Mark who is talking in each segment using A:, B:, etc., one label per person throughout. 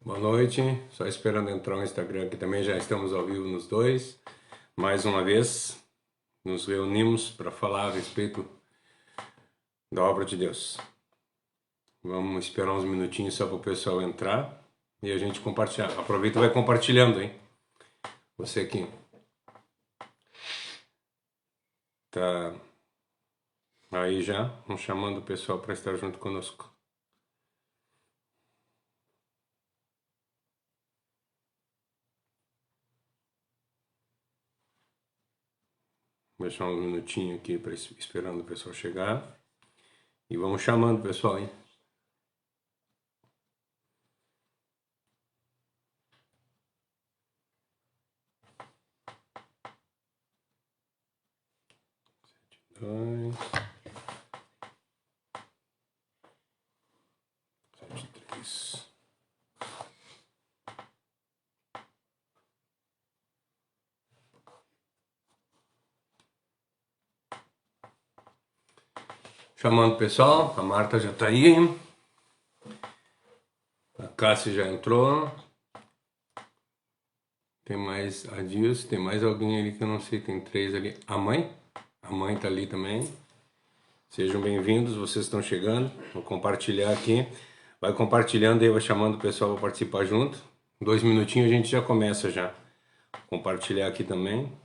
A: Boa noite, só esperando entrar o Instagram aqui também, já estamos ao vivo nos dois. Mais uma vez, nos reunimos para falar a respeito da obra de Deus. Vamos esperar uns minutinhos só para o pessoal entrar e a gente compartilhar. Aproveita e vai compartilhando, hein? Você aqui tá aí já, vamos chamando o pessoal para estar junto conosco. Vou deixar um minutinho aqui esperando o pessoal chegar. E vamos chamando o pessoal, hein? Dois, 3. Chamando o pessoal, a Marta já tá aí, a Cássia já entrou. Tem mais a Dilce, tem mais alguém ali que eu não sei, tem 3 ali. A mãe tá ali também. Sejam bem-vindos, vocês estão chegando. Vou compartilhar aqui. Vai compartilhando aí, vai chamando o pessoal para participar junto. 2 minutinhos a gente já começa já. Compartilhar aqui também.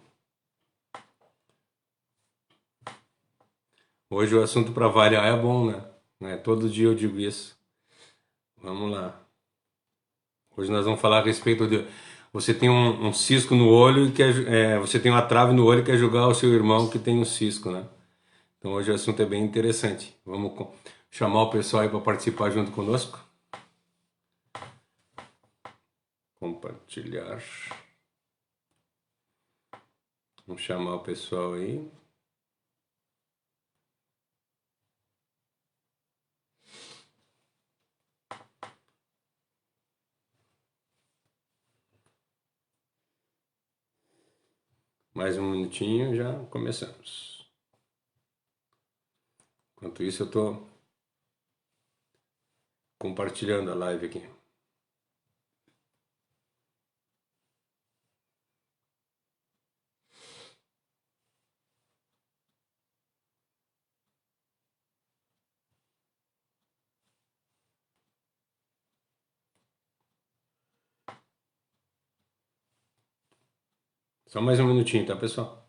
A: Hoje o assunto para variar é bom, né? Todo dia eu digo isso. Vamos lá. Hoje nós vamos falar a respeito de... Você tem um cisco no olho e quer, você tem uma trave no olho e quer julgar o seu irmão que tem um cisco, né? Então hoje o assunto é bem interessante. Vamos chamar o pessoal aí para participar junto conosco. Compartilhar. Vamos chamar o pessoal aí. Mais um minutinho, já começamos. Enquanto isso eu estou compartilhando a live aqui. Só mais um minutinho, tá, pessoal?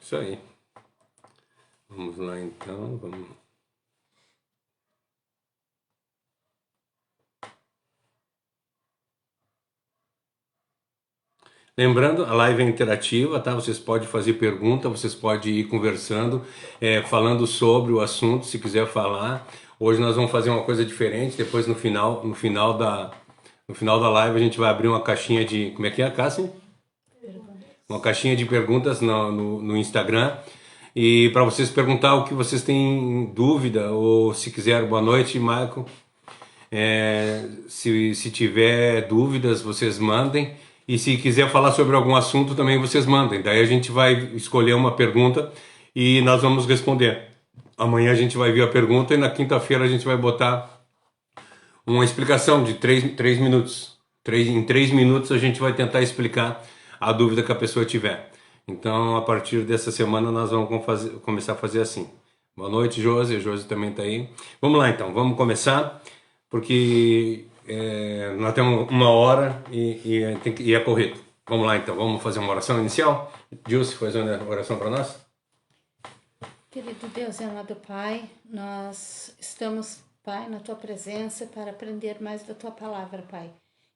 A: Isso aí. Vamos lá então, vamos. Lembrando, a live é interativa, tá? Vocês podem fazer pergunta, vocês podem ir conversando, falando sobre o assunto, se quiser falar. Hoje nós vamos fazer uma coisa diferente, depois no final da live a gente vai abrir uma caixinha de... Como é que é, Cássia? Uma caixinha de perguntas no Instagram. E para vocês perguntar o que vocês têm dúvida, ou se quiser, boa noite, Marco. Se tiver dúvidas, vocês mandem. E se quiser falar sobre algum assunto, também vocês mandem. Daí a gente vai escolher uma pergunta e nós vamos responder. Amanhã a gente vai ver a pergunta e na quinta-feira a gente vai botar uma explicação de 3 minutos. Em 3 minutos a gente vai tentar explicar a dúvida que a pessoa tiver. Então, a partir dessa semana, nós vamos começar a fazer assim. Boa noite, Josi. A Josi também está aí. Vamos lá, então. Vamos começar, porque nós temos 1 hora e é corrido. Vamos lá, então. Vamos fazer uma oração inicial? Josi, faz uma oração para nós?
B: Querido Deus e amado Pai, nós estamos, Pai, na Tua presença para aprender mais da Tua palavra, Pai.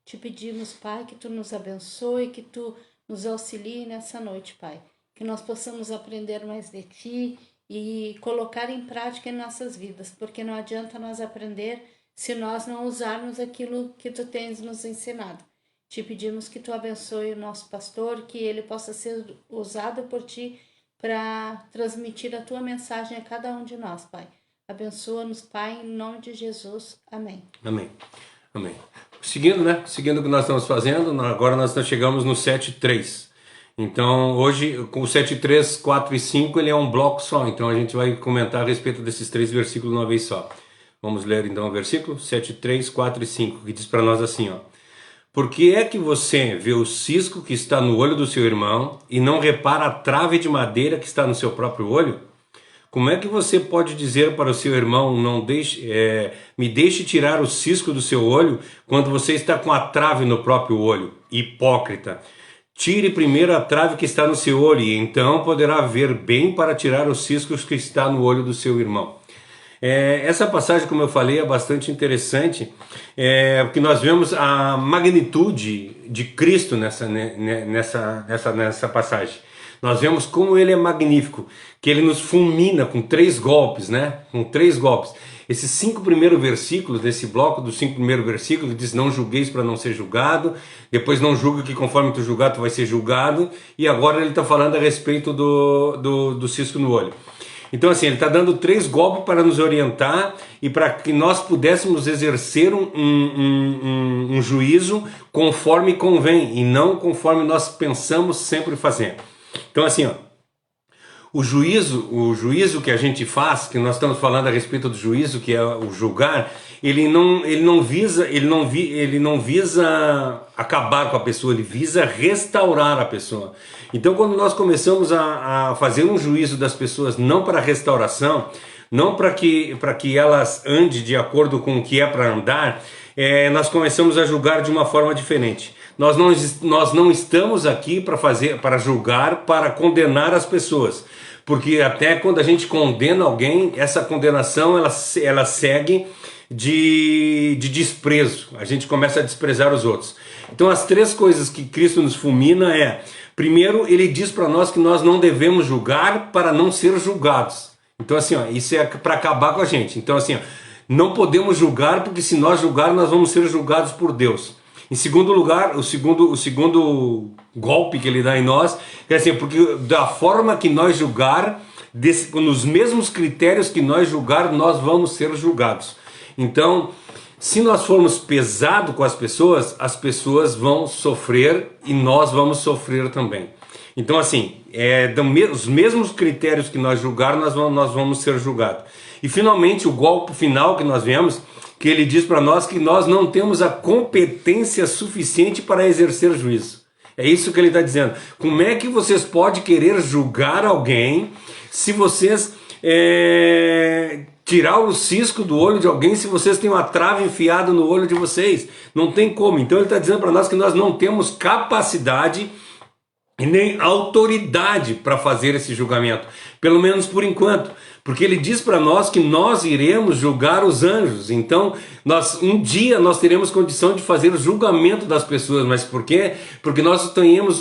B: Te pedimos, Pai, que Tu nos abençoe, que Tu nos auxilie nessa noite, Pai. Que nós possamos aprender mais de Ti e colocar em prática em nossas vidas, porque não adianta nós aprender se nós não usarmos aquilo que Tu tens nos ensinado. Te pedimos que Tu abençoe o nosso pastor, que ele possa ser usado por Ti para transmitir a Tua mensagem a cada um de nós, Pai. Abençoa-nos, Pai, em nome de Jesus. Amém.
A: Amém. Amém. Seguindo, né? Seguindo o que nós estamos fazendo, agora nós chegamos no 7.3. Então, hoje, com o 7.3, 4 e 5, ele é um bloco só. Então, a gente vai comentar a respeito desses 3 versículos de uma vez só. Vamos ler, então, o versículo 7.3, 4 e 5, que diz para nós assim, ó. Por que é que você vê o cisco que está no olho do seu irmão e não repara a trave de madeira que está no seu próprio olho? Como é que você pode dizer para o seu irmão, me deixe tirar o cisco do seu olho, quando você está com a trave no próprio olho? Hipócrita! Tire primeiro a trave que está no seu olho, e então poderá ver bem para tirar os ciscos que está no olho do seu irmão. Essa passagem, como eu falei, é bastante interessante, porque nós vemos a magnitude de Cristo nessa passagem. Nós vemos como ele é magnífico, que ele nos fulmina com 3 golpes, né? Com 3 golpes. Esses 5 primeiros versículos, desse bloco dos 5 primeiros versículos, diz: não julgueis para não ser julgado, depois não julga que conforme tu julgar tu vai ser julgado, e agora ele está falando a respeito do cisco no olho. Então assim, ele está dando 3 golpes para nos orientar e para que nós pudéssemos exercer um juízo conforme convém, e não conforme nós pensamos sempre fazer. Então assim, ó, o juízo que a gente faz, que nós estamos falando a respeito do juízo, que é o julgar, ele não visa acabar com a pessoa, ele visa restaurar a pessoa. Então quando nós começamos a fazer um juízo das pessoas, não para restauração, não para que elas andem de acordo com o que é para andar, nós começamos a julgar de uma forma diferente. Nós não estamos aqui para julgar, para condenar as pessoas, porque até quando a gente condena alguém, essa condenação ela segue de desprezo. A gente começa a desprezar os outros. Então as 3 coisas que Cristo nos fulmina primeiro, ele diz para nós que nós não devemos julgar para não ser julgados. Então assim, ó, isso é para acabar com a gente. Então assim, ó, não podemos julgar, porque se nós julgarmos nós vamos ser julgados por Deus. Em segundo lugar, o segundo golpe que ele dá em nós é assim, porque da forma que nós julgar, nos mesmos critérios que nós julgar, nós vamos ser julgados. Então, se nós formos pesados com as pessoas vão sofrer e nós vamos sofrer também. Então assim, os mesmos critérios que nós julgar, nós vamos ser julgados. E finalmente o golpe final que nós vemos, que ele diz para nós que nós não temos a competência suficiente para exercer juízo. É isso que ele está dizendo. Como é que vocês podem querer julgar alguém se vocês tirar o cisco do olho de alguém, se vocês têm uma trave enfiada no olho de vocês? Não tem como. Então ele está dizendo para nós que nós não temos capacidade e nem autoridade para fazer esse julgamento, pelo menos por enquanto, porque ele diz para nós que nós iremos julgar os anjos. Então um dia nós teremos condição de fazer o julgamento das pessoas. Mas por quê? Porque nós teremos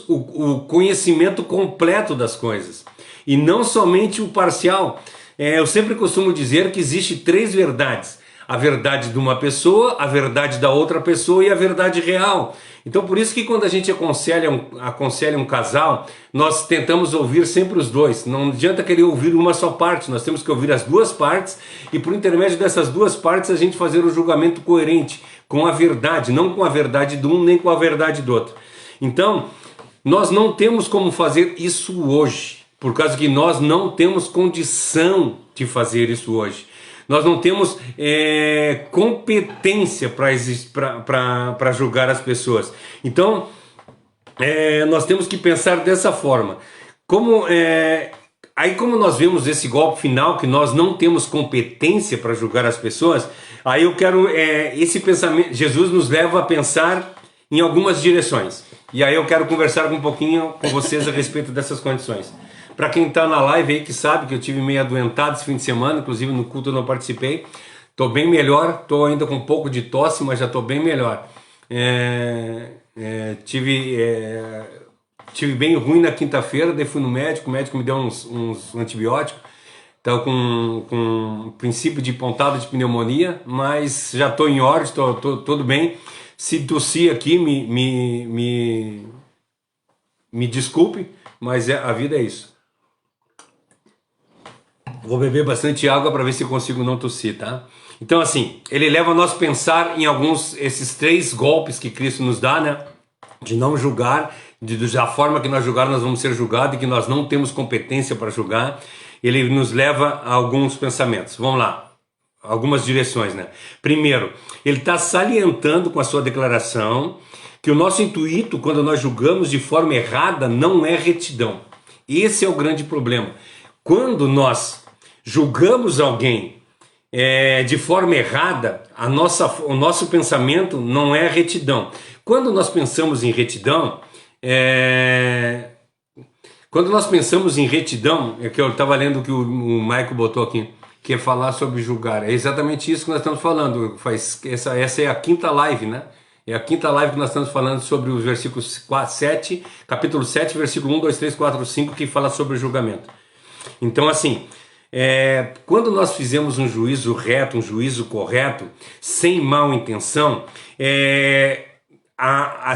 A: o conhecimento completo das coisas e não somente o parcial. Eu sempre costumo dizer que existe 3 verdades: a verdade de uma pessoa, a verdade da outra pessoa e a verdade real. Então por isso que quando a gente aconselha um casal, nós tentamos ouvir sempre os dois. Não adianta querer ouvir uma só parte, nós temos que ouvir as 2 partes e por intermédio dessas 2 partes a gente fazer o julgamento coerente com a verdade, não com a verdade de um nem com a verdade do outro. Então nós não temos como fazer isso hoje, por causa que nós não temos condição de fazer isso hoje. Nós não temos competência para julgar as pessoas. Então, nós temos que pensar dessa forma. Como nós vemos esse golpe final, que nós não temos competência para julgar as pessoas, aí eu quero, esse pensamento, Jesus nos leva a pensar em algumas direções. E aí eu quero conversar um pouquinho com vocês a respeito dessas condições. Para quem está na live aí, que sabe que eu tive meio adoentado esse fim de semana, inclusive no culto eu não participei. Estou bem melhor, estou ainda com um pouco de tosse, mas já estou bem melhor. Tive bem ruim na quinta-feira, daí fui no médico, o médico me deu uns antibióticos. Estava com princípio de pontada de pneumonia, mas já estou em ordem, estou tudo bem. Se tossir aqui, me desculpe, mas a vida é isso. Vou beber bastante água para ver se eu consigo não tossir, tá? Então, assim, ele leva nós a pensar em esses 3 golpes que Cristo nos dá, né? De não julgar, da forma que nós julgar, nós vamos ser julgados e que nós não temos competência para julgar. Ele nos leva a alguns pensamentos. Vamos lá, algumas direções, né? Primeiro, ele está salientando com a sua declaração que o nosso intuito, quando nós julgamos de forma errada, não é retidão. Esse é o grande problema. Quando nós julgamos alguém de forma errada, o nosso pensamento não é retidão. Quando nós pensamos em retidão, é que eu estava lendo que o Michael botou aqui, que é falar sobre julgar. É exatamente isso que nós estamos falando. Essa é a 5ª live, né? É a 5ª live que nós estamos falando sobre os versículos 7, capítulo 7, versículo 1, 2, 3, 4, 5, que fala sobre o julgamento. Então, assim, quando nós fizemos um juízo reto, um juízo correto, sem mal intenção,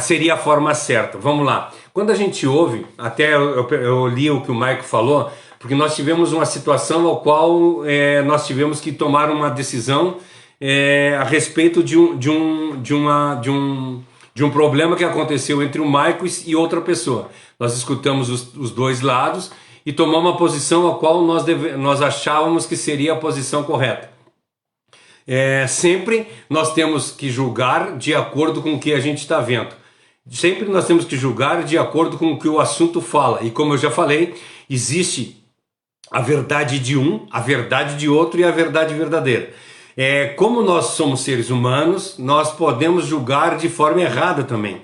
A: seria a forma certa. Vamos lá. Quando a gente ouve, até eu li o que o Maico falou, porque nós tivemos uma situação ao qual nós tivemos que tomar uma decisão a respeito de um problema que aconteceu entre o Maico e outra pessoa. Nós escutamos os 2 lados e tomamos uma posição a qual nós achávamos que seria a posição correta. Sempre nós temos que julgar de acordo com o que a gente está vendo. Sempre nós temos que julgar de acordo com o que o assunto fala. E como eu já falei, existe a verdade de um, a verdade de outro e a verdade verdadeira. Como nós somos seres humanos, nós podemos julgar de forma errada também.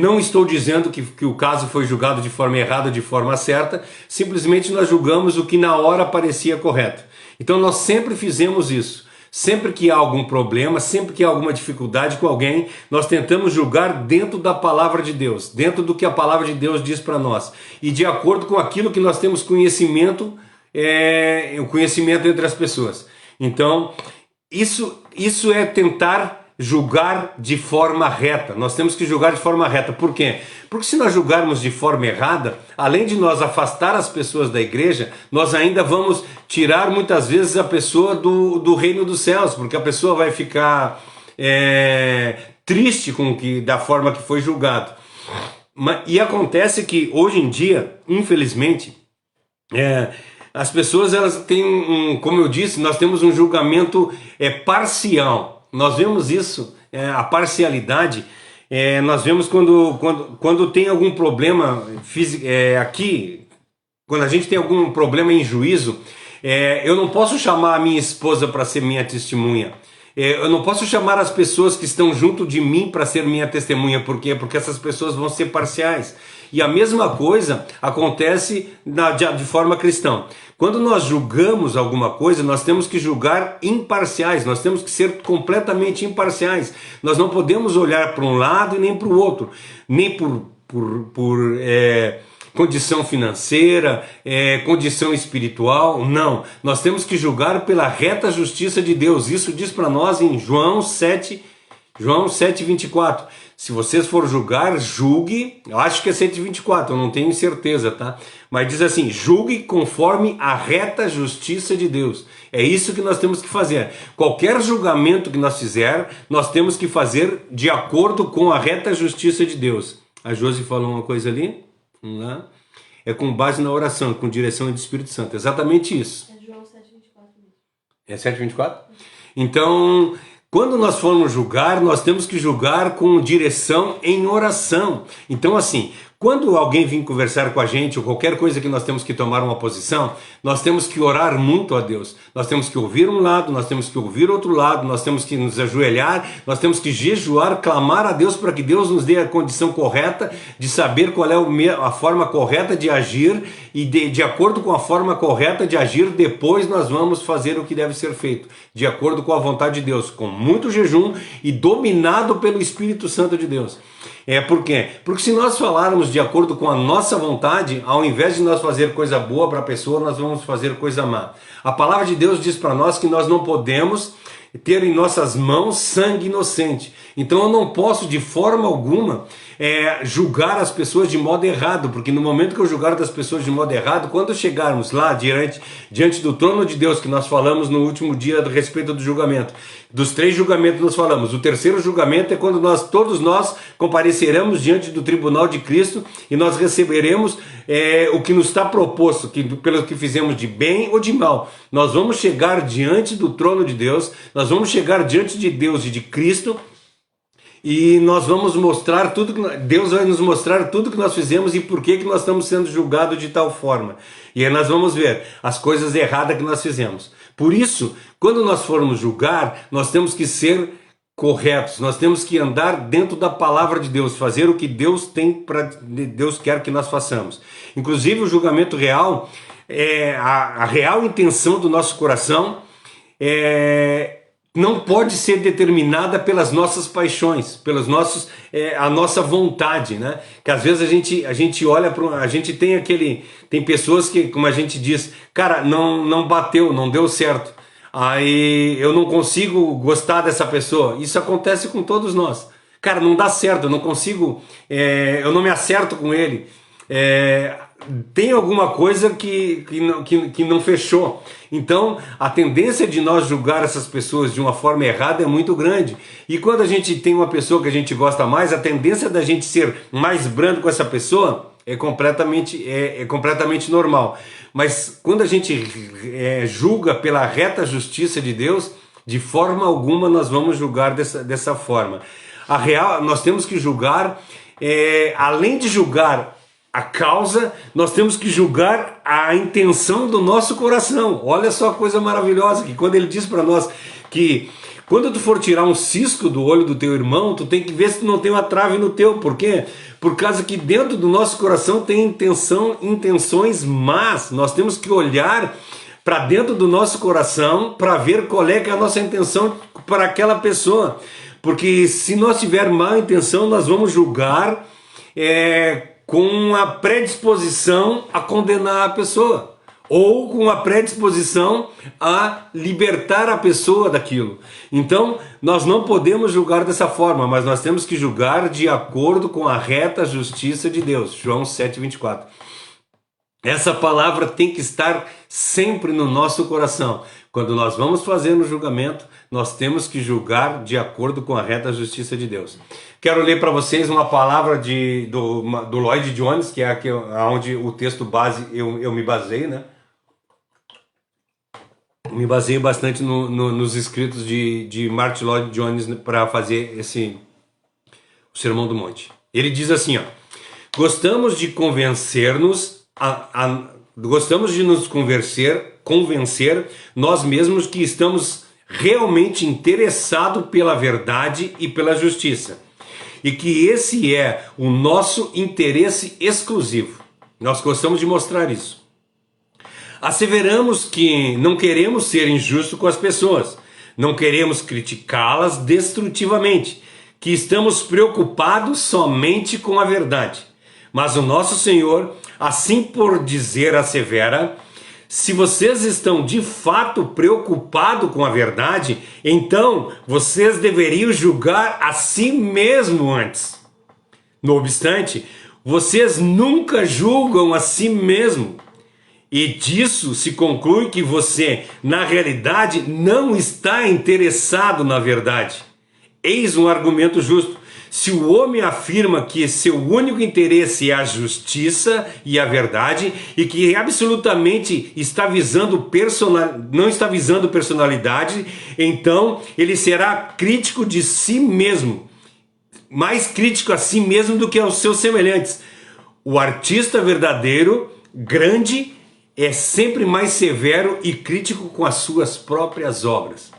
A: Não estou dizendo que o caso foi julgado de forma errada ou de forma certa, simplesmente nós julgamos o que na hora parecia correto. Então nós sempre fizemos isso. Sempre que há algum problema, sempre que há alguma dificuldade com alguém, nós tentamos julgar dentro da palavra de Deus, dentro do que a palavra de Deus diz para nós, e de acordo com aquilo que nós temos conhecimento, o conhecimento entre as pessoas. Então, isso é tentar julgar de forma reta. Nós temos que julgar de forma reta. Por quê? Porque se nós julgarmos de forma errada, além de nós afastar as pessoas da igreja, nós ainda vamos tirar muitas vezes a pessoa do reino dos céus, porque a pessoa vai ficar triste da forma que foi julgado. E acontece que hoje em dia, infelizmente, as pessoas elas têm como eu disse, nós temos um julgamento parcial. Nós vemos isso, a parcialidade. Nós vemos quando tem algum problema aqui, quando a gente tem algum problema em juízo, eu não posso chamar a minha esposa para ser minha testemunha. Eu não posso chamar as pessoas que estão junto de mim para ser minha testemunha. Por quê? Porque essas pessoas vão ser parciais. E a mesma coisa acontece de forma cristã. Quando nós julgamos alguma coisa, nós temos que julgar imparciais, nós temos que ser completamente imparciais. Nós não podemos olhar para um lado e nem para o outro, nem por condição financeira, condição espiritual, não. Nós temos que julgar pela reta justiça de Deus. Isso diz para nós em João 7:24. Se vocês for julgar, julgue, eu acho que é 7:24, eu não tenho certeza, tá? Mas diz assim, julgue conforme a reta justiça de Deus. É isso que nós temos que fazer. Qualquer julgamento que nós fizer, nós temos que fazer de acordo com a reta justiça de Deus. A Josi falou uma coisa ali, vamos lá. É com base na oração, com direção do Espírito Santo, exatamente isso.
B: É João 7:24 mesmo.
A: É 7:24? Então, quando nós formos julgar, nós temos que julgar com direção em oração. Então, assim, quando alguém vir conversar com a gente, ou qualquer coisa que nós temos que tomar uma posição, nós temos que orar muito a Deus. Nós temos que ouvir um lado, nós temos que ouvir outro lado, nós temos que nos ajoelhar, nós temos que jejuar, clamar a Deus para que Deus nos dê a condição correta de saber qual é a forma correta de agir, e de acordo com a forma correta de agir, depois nós vamos fazer o que deve ser feito, de acordo com a vontade de Deus, com muito jejum e dominado pelo Espírito Santo de Deus. Por quê? Porque se nós falarmos de acordo com a nossa vontade, ao invés de nós fazer coisa boa para a pessoa, nós vamos fazer coisa má. A palavra de Deus diz para nós que nós não podemos ter em nossas mãos sangue inocente. Então eu não posso de forma alguma julgar as pessoas de modo errado, porque no momento que eu julgar das pessoas de modo errado, quando chegarmos lá diante do trono de Deus, que nós falamos no último dia a respeito do julgamento, dos 3 julgamentos nós falamos, o terceiro julgamento é quando todos nós compareceremos diante do tribunal de Cristo e nós receberemos o que nos está proposto, pelo que fizemos de bem ou de mal. Nós vamos chegar diante do trono de Deus, nós vamos chegar diante de Deus e de Cristo, e nós vamos mostrar Deus vai nos mostrar tudo que nós fizemos e por que nós estamos sendo julgados de tal forma. E aí nós vamos ver as coisas erradas que nós fizemos. Por isso, quando nós formos julgar, nós temos que ser corretos, nós temos que andar dentro da palavra de Deus, fazer o que Deus quer que nós façamos. Inclusive o julgamento real, a real intenção do nosso coração não pode ser determinada pelas nossas paixões, a nossa vontade, né? Que às vezes a gente olha para a gente tem pessoas que, como a gente diz, cara, não bateu, não deu certo. Aí eu não consigo gostar dessa pessoa. Isso acontece com todos nós. Cara, não dá certo, eu não consigo, eu não me acerto com ele. Tem alguma coisa que não fechou. Então a tendência de nós julgar essas pessoas de uma forma errada é muito grande. E quando a gente tem uma pessoa que a gente gosta mais, a tendência da gente ser mais brando com essa pessoa é completamente normal. Mas quando a gente julga pela reta justiça de Deus, de forma alguma nós vamos julgar dessa forma. Nós temos que julgar, além de julgar a causa, nós temos que julgar a intenção do nosso coração. Olha só a coisa maravilhosa, que quando ele diz para nós que quando tu for tirar um cisco do olho do teu irmão, tu tem que ver se tu não tem uma trave no teu. Por quê? Por causa que dentro do nosso coração tem intenções más. Nós temos que olhar para dentro do nosso coração para ver qual é que é a nossa intenção para aquela pessoa. Porque se nós tivermos má intenção, nós vamos julgar com a predisposição a condenar a pessoa, ou com a predisposição a libertar a pessoa daquilo. Então, nós não podemos julgar dessa forma, mas nós temos que julgar de acordo com a reta justiça de Deus. João 7,24. Essa palavra tem que estar sempre no nosso coração. Quando nós vamos fazer um julgamento, nós temos que julgar de acordo com a reta justiça de Deus. Quero ler para vocês uma palavra do Lloyd Jones, que é onde o texto base eu me baseio, né? Me baseio bastante nos escritos de Martin Lloyd Jones para fazer o Sermão do Monte. Ele diz assim, ó: gostamos de nos convencer nós mesmos que estamos realmente interessados pela verdade e pela justiça, e que esse é o nosso interesse exclusivo. Nós gostamos de mostrar isso. Asseveramos que não queremos ser injustos com as pessoas, não queremos criticá-las destrutivamente, que estamos preocupados somente com a verdade. Mas o nosso Senhor, assim por dizer, assevera: se vocês estão de fato preocupados com a verdade, então vocês deveriam julgar a si mesmo antes. No obstante, vocês nunca julgam a si mesmo. E disso se conclui que você, na realidade, não está interessado na verdade. Eis um argumento justo. Se o homem afirma que seu único interesse é a justiça e a verdade, e que absolutamente não está visando personalidade, então ele será crítico de si mesmo, mais crítico a si mesmo do que aos seus semelhantes. O artista verdadeiro, grande, é sempre mais severo e crítico com as suas próprias obras.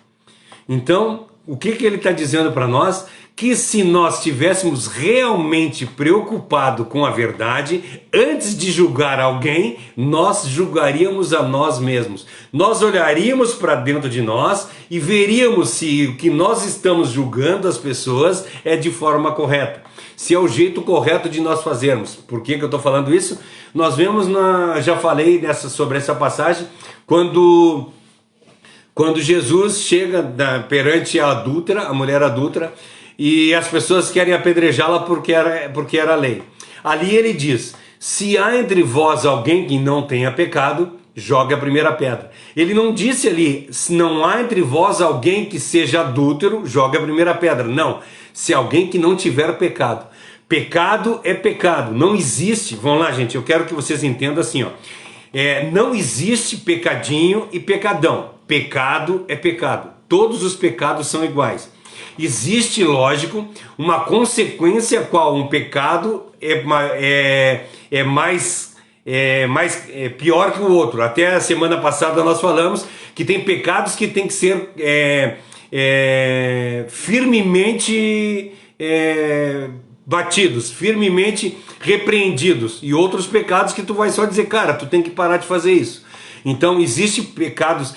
A: Então, o que ele está dizendo para nós? Que se nós estivéssemos realmente preocupados com a verdade, antes de julgar alguém, nós julgaríamos a nós mesmos. Nós olharíamos para dentro de nós e veríamos se o que nós estamos julgando as pessoas é de forma correta. Se é o jeito correto de nós fazermos. Por que eu estou falando isso? Nós vemos, já falei sobre essa passagem, quando Jesus chega perante a mulher adúltera, e as pessoas querem apedrejá-la porque era lei. Ali ele diz: se há entre vós alguém que não tenha pecado, jogue a primeira pedra. Ele não disse ali: se não há entre vós alguém que seja adúltero, jogue a primeira pedra. Não, se alguém que não tiver pecado. Pecado é pecado, não existe. Vamos lá, gente, eu quero que vocês entendam assim, ó. Não existe pecadinho e pecadão. Pecado é pecado. Todos os pecados são iguais. Existe, lógico, uma consequência qual um pecado é pior que o outro. Até a semana passada nós falamos que tem pecados que tem que ser firmemente batidos, firmemente repreendidos, e outros pecados que tu vai só dizer, cara, tu tem que parar de fazer isso. Então existe pecados,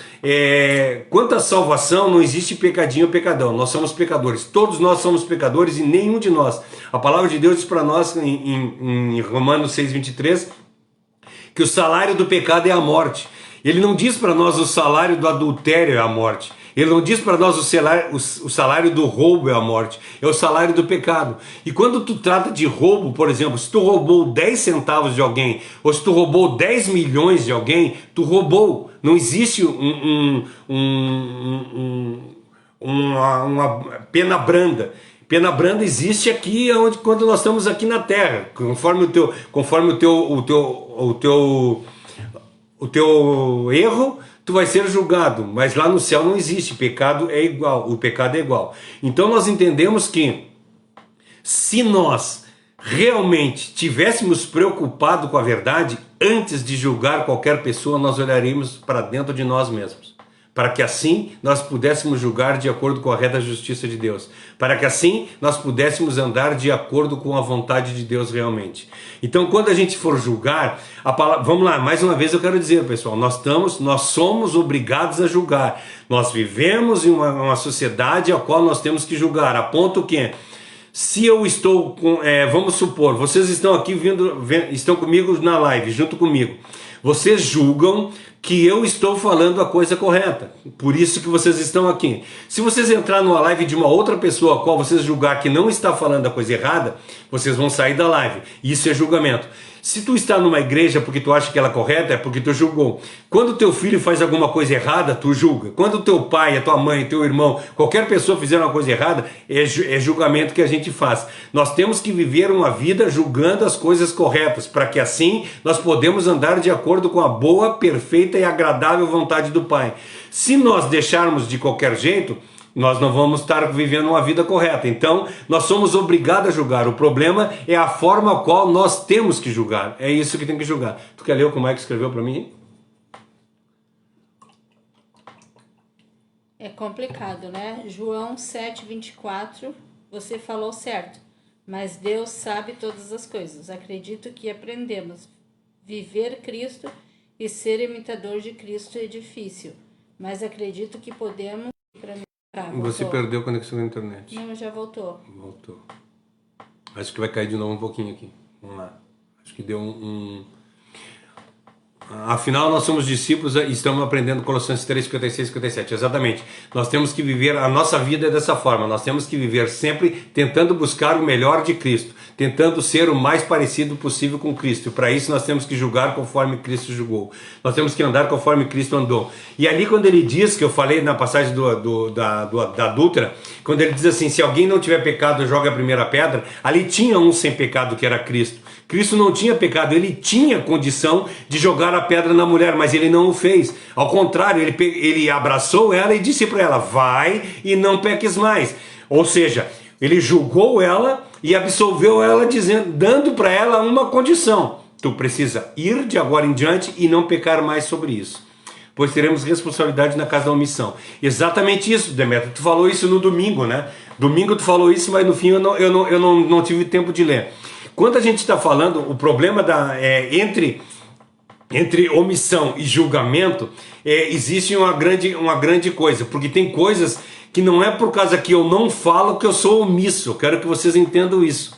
A: quanto à salvação, não existe pecadinho ou pecadão, nós somos pecadores, todos nós somos pecadores e nenhum de nós. A palavra de Deus diz para nós em Romanos 6,23 que o salário do pecado é a morte. Ele não diz para nós o salário do adultério é a morte. Ele não diz para nós o salário do roubo é a morte, é o salário do pecado. E quando tu trata de roubo, por exemplo, se tu roubou 10 centavos de alguém, ou se tu roubou 10 milhões de alguém, tu roubou. Não existe uma pena branda. Pena branda existe aqui quando nós estamos aqui na terra, conforme o teu erro, tu vai ser julgado, mas lá no céu não existe, pecado é igual, o pecado é igual. Então nós entendemos que se nós realmente tivéssemos preocupado com a verdade, antes de julgar qualquer pessoa, nós olharíamos para dentro de nós mesmos, para que assim nós pudéssemos julgar de acordo com a reta justiça de Deus, para que assim nós pudéssemos andar de acordo com a vontade de Deus realmente. Então quando a gente for julgar, vamos lá, mais uma vez eu quero dizer, pessoal, nós somos obrigados a julgar, nós vivemos em uma sociedade a qual nós temos que julgar, a ponto que, se eu estou vamos supor, vocês estão aqui estão comigo na live, junto comigo, vocês julgam que eu estou falando a coisa correta, por isso que vocês estão aqui. Se vocês entrar numa live de uma outra pessoa a qual vocês julgar que não está falando a coisa errada, vocês vão sair da live, isso é julgamento. Se tu está numa igreja porque tu acha que ela é correta, é porque tu julgou. Quando teu filho faz alguma coisa errada, tu julga. Quando teu pai, a tua mãe, teu irmão, qualquer pessoa fizer uma coisa errada, é julgamento que a gente faz. Nós temos que viver uma vida julgando as coisas corretas, para que assim nós podemos andar de acordo com a boa, perfeita e agradável vontade do Pai. Se nós deixarmos de qualquer jeito, nós não vamos estar vivendo uma vida correta. Então, nós somos obrigados a julgar. O problema é a forma a qual nós temos que julgar. É isso que tem que julgar. Tu quer ler o que o Mike escreveu para mim?
B: É complicado, né? João 7,24, você falou certo. Mas Deus sabe todas as coisas. Acredito que aprendemos. Viver Cristo e ser imitador de Cristo é difícil. Mas acredito que podemos...
A: Você perdeu a conexão na internet.
B: Não, já voltou.
A: Voltou. Acho que vai cair de novo um pouquinho aqui. Vamos lá. Acho que deu Afinal, nós somos discípulos e estamos aprendendo Colossenses 3, 56 e 57. Exatamente. Nós temos que viver, a nossa vida é dessa forma. Nós temos que viver sempre tentando buscar o melhor de Cristo, tentando ser o mais parecido possível com Cristo. E para isso nós temos que julgar conforme Cristo julgou. Nós temos que andar conforme Cristo andou. E ali quando ele diz, que eu falei na passagem da adúltera, quando ele diz assim, se alguém não tiver pecado, joga a primeira pedra, ali tinha um sem pecado que era Cristo. Cristo não tinha pecado, ele tinha condição de jogar a pedra na mulher, mas ele não o fez. Ao contrário, ele abraçou ela e disse para ela, vai e não peques mais. Ou seja, ele julgou ela e absolveu ela, dando para ela uma condição. Tu precisa ir de agora em diante e não pecar mais sobre isso, pois teremos responsabilidade na casa da omissão. Exatamente isso, Demetrio. Tu falou isso no domingo, né? Domingo tu falou isso, mas no fim eu não tive tempo de ler. Quando a gente está falando, o problema entre omissão e julgamento, existe uma grande coisa, porque tem coisas que não é por causa que eu não falo que eu sou omisso. Eu quero que vocês entendam isso.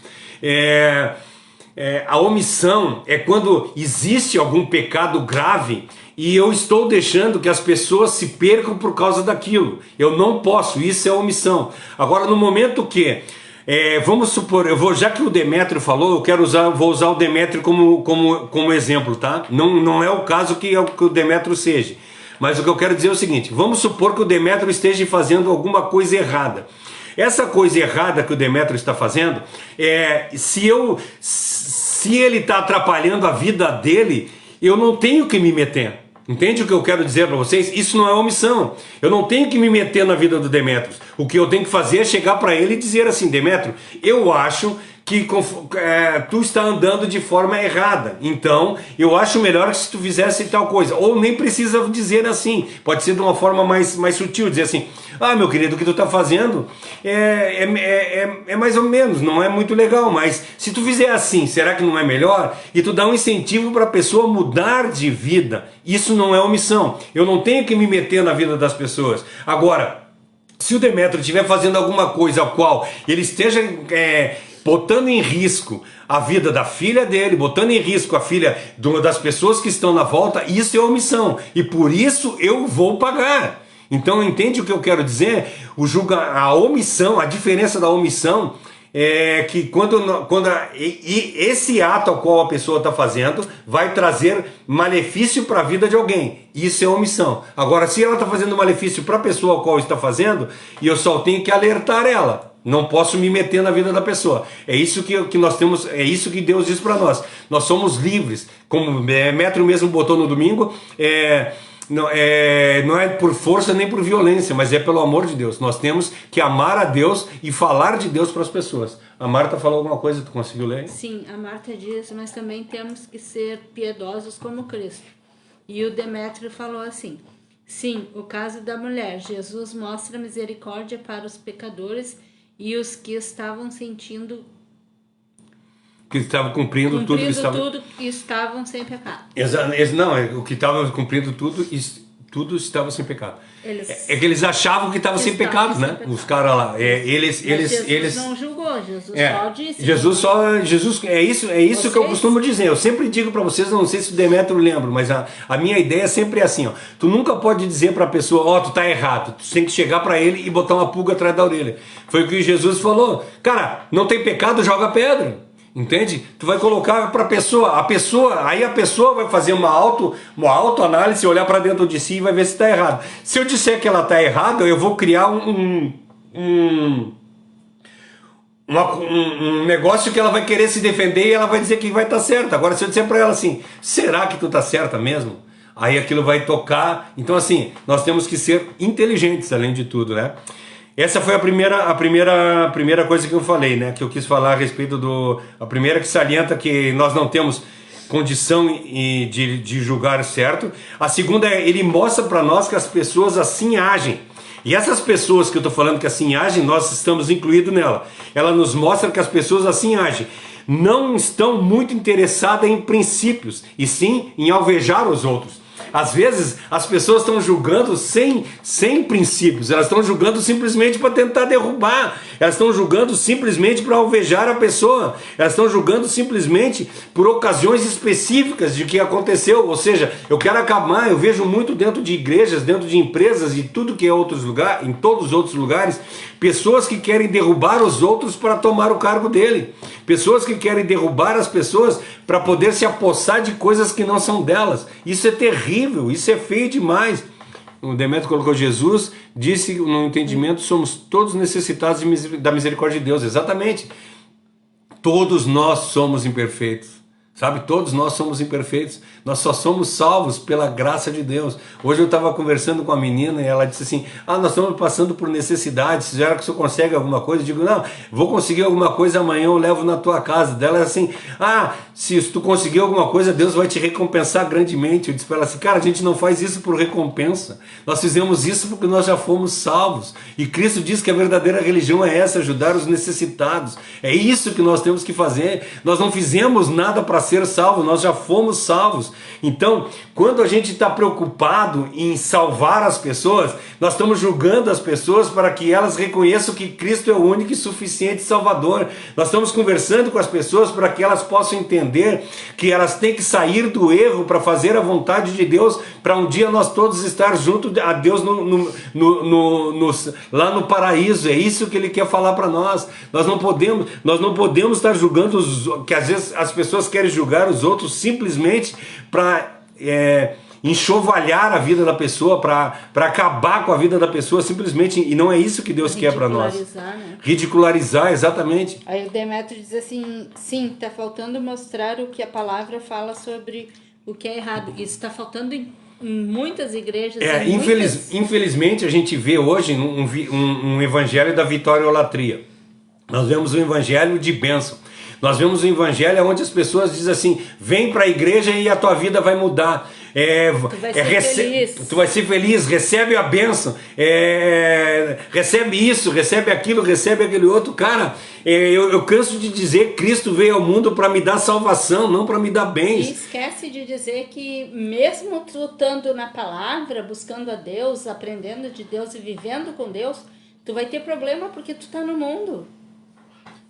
A: A omissão é quando existe algum pecado grave e eu estou deixando que as pessoas se percam por causa daquilo. Eu não posso, isso é omissão. Agora, no momento que, vamos supor, já que o Demétrio falou, vou usar o Demétrio como exemplo, tá? Não é o caso que o Demétrio seja. Mas o que eu quero dizer é o seguinte, vamos supor que o Demétrio esteja fazendo alguma coisa errada. Essa coisa errada que o Demétrio está fazendo, se ele está atrapalhando a vida dele, eu não tenho que me meter. Entende o que eu quero dizer para vocês? Isso não é omissão. Eu não tenho que me meter na vida do Demétrio. O que eu tenho que fazer é chegar para ele e dizer assim, Demétrio, eu acho que tu está andando de forma errada. Então, eu acho melhor que se tu fizesse tal coisa. Ou nem precisa dizer assim. Pode ser de uma forma mais sutil, dizer assim, ah, meu querido, o que tu está fazendo é mais ou menos, não é muito legal, mas se tu fizer assim, será que não é melhor? E tu dá um incentivo para a pessoa mudar de vida. Isso não é omissão. Eu não tenho que me meter na vida das pessoas. Agora, se o Demétrio estiver fazendo alguma coisa a qual ele esteja botando em risco a vida da filha dele, botando em risco a filha das pessoas que estão na volta, isso é omissão. E por isso eu vou pagar. Então entende o que eu quero dizer? A omissão, a diferença da omissão é que quando esse ato ao qual a pessoa está fazendo vai trazer malefício para a vida de alguém. Isso é omissão. Agora, se ela está fazendo malefício para a pessoa ao qual está fazendo, e eu só tenho que alertar ela. Não posso me meter na vida da pessoa. É isso que nós temos, é isso que Deus diz para nós. Nós somos livres. Como o Demétrio mesmo botou no domingo, não é por força nem por violência, mas é pelo amor de Deus. Nós temos que amar a Deus e falar de Deus para as pessoas. A Marta falou alguma coisa, tu conseguiu ler?
B: Sim, a Marta diz, mas também temos que ser piedosos como Cristo. E o Demétrio falou assim, sim, o caso da mulher, Jesus mostra misericórdia para os pecadores e os que estavam sentindo...
A: Que estavam cumprindo tudo
B: e estavam sem pecado.
A: Não, o que estavam cumprindo tudo estava sem pecado. É que eles achavam que estavam sem pecado, né? Os caras lá.
B: Jesus não julgou, Jesus só disse.
A: Jesus, é isso que eu costumo dizer. Eu sempre digo para vocês, não sei se o Demétrio lembra, mas a minha ideia sempre é assim, ó. Tu nunca pode dizer para a pessoa, ó, tu tá errado. Tu tem que chegar para ele e botar uma pulga atrás da orelha. Foi o que Jesus falou. Cara, não tem pecado, joga pedra. Entende? Tu vai colocar para a pessoa vai fazer uma autoanálise, olhar para dentro de si e vai ver se está errado. Se eu disser que ela está errada, eu vou criar um negócio que ela vai querer se defender e ela vai dizer que vai estar certa. Agora, se eu disser para ela assim, será que tu está certa mesmo? Aí aquilo vai tocar. Então assim, nós temos que ser inteligentes além de tudo, né? Essa foi a primeira coisa que eu falei, né? Que eu quis falar a respeito a primeira que salienta que nós não temos condição de julgar certo. A segunda ele mostra para nós que as pessoas assim agem. E essas pessoas que eu estou falando que assim agem, nós estamos incluídos nela. Ela nos mostra que as pessoas assim agem. Não estão muito interessadas em princípios, e sim em alvejar os outros. Às vezes as pessoas estão julgando sem princípios, elas estão julgando simplesmente para tentar derrubar, elas estão julgando simplesmente para alvejar a pessoa, elas estão julgando simplesmente por ocasiões específicas de que aconteceu. Ou seja, eu quero acabar, eu vejo muito dentro de igrejas, dentro de empresas e tudo que é outros lugares, em todos os outros lugares, pessoas que querem derrubar os outros para tomar o cargo dele, pessoas que querem derrubar as pessoas para poder se apossar de coisas que não são delas. Isso é terrível, isso é feio demais. O Demétrio colocou Jesus, disse no entendimento, somos todos necessitados da misericórdia de Deus. Exatamente. Todos nós somos imperfeitos. Sabe, todos nós somos imperfeitos, nós só somos salvos pela graça de Deus. Hoje eu estava conversando com a menina e ela disse assim, nós estamos passando por necessidades, será que você consegue alguma coisa? Eu digo, não, vou conseguir alguma coisa amanhã, eu levo na tua casa. Dela é assim, se tu conseguir alguma coisa, Deus vai te recompensar grandemente. Eu disse para ela assim, cara, a gente não faz isso por recompensa, nós fizemos isso porque nós já fomos salvos. E Cristo diz que a verdadeira religião é essa, ajudar os necessitados. É isso que nós temos que fazer. Nós não fizemos nada para
C: ser salvo, nós já fomos salvos. Então, quando a gente está preocupado em salvar as pessoas, nós estamos julgando as pessoas para que elas reconheçam que Cristo é o único e suficiente Salvador. Nós estamos conversando com as pessoas para que elas possam entender que elas têm que sair do erro para fazer a vontade de Deus, para um dia nós todos estar junto a Deus lá no paraíso. É isso que Ele quer falar para nós. Nós não podemos estar julgando, que às vezes as pessoas querem julgar os outros simplesmente para enxovalhar a vida da pessoa, para acabar com a vida da pessoa simplesmente, e não é isso que Deus quer para nós.
B: Né?
C: Ridicularizar, exatamente.
B: Aí o Demétrio diz assim, sim, está faltando mostrar o que a palavra fala sobre o que é errado. Isso está faltando em muitas igrejas.
C: Infelizmente a gente vê hoje um evangelho da vitória-olatria. Nós vemos um evangelho de bênção. Nós vemos um evangelho onde as pessoas dizem assim, vem para a igreja e a tua vida vai mudar. Tu vai ser feliz, recebe a bênção, recebe isso, recebe aquilo, recebe aquele outro. Cara, eu canso de dizer que Cristo veio ao mundo para me dar salvação, não para me dar bens.
B: E esquece de dizer que mesmo tu estando na palavra, buscando a Deus, aprendendo de Deus e vivendo com Deus, tu vai ter problema porque tu está no mundo.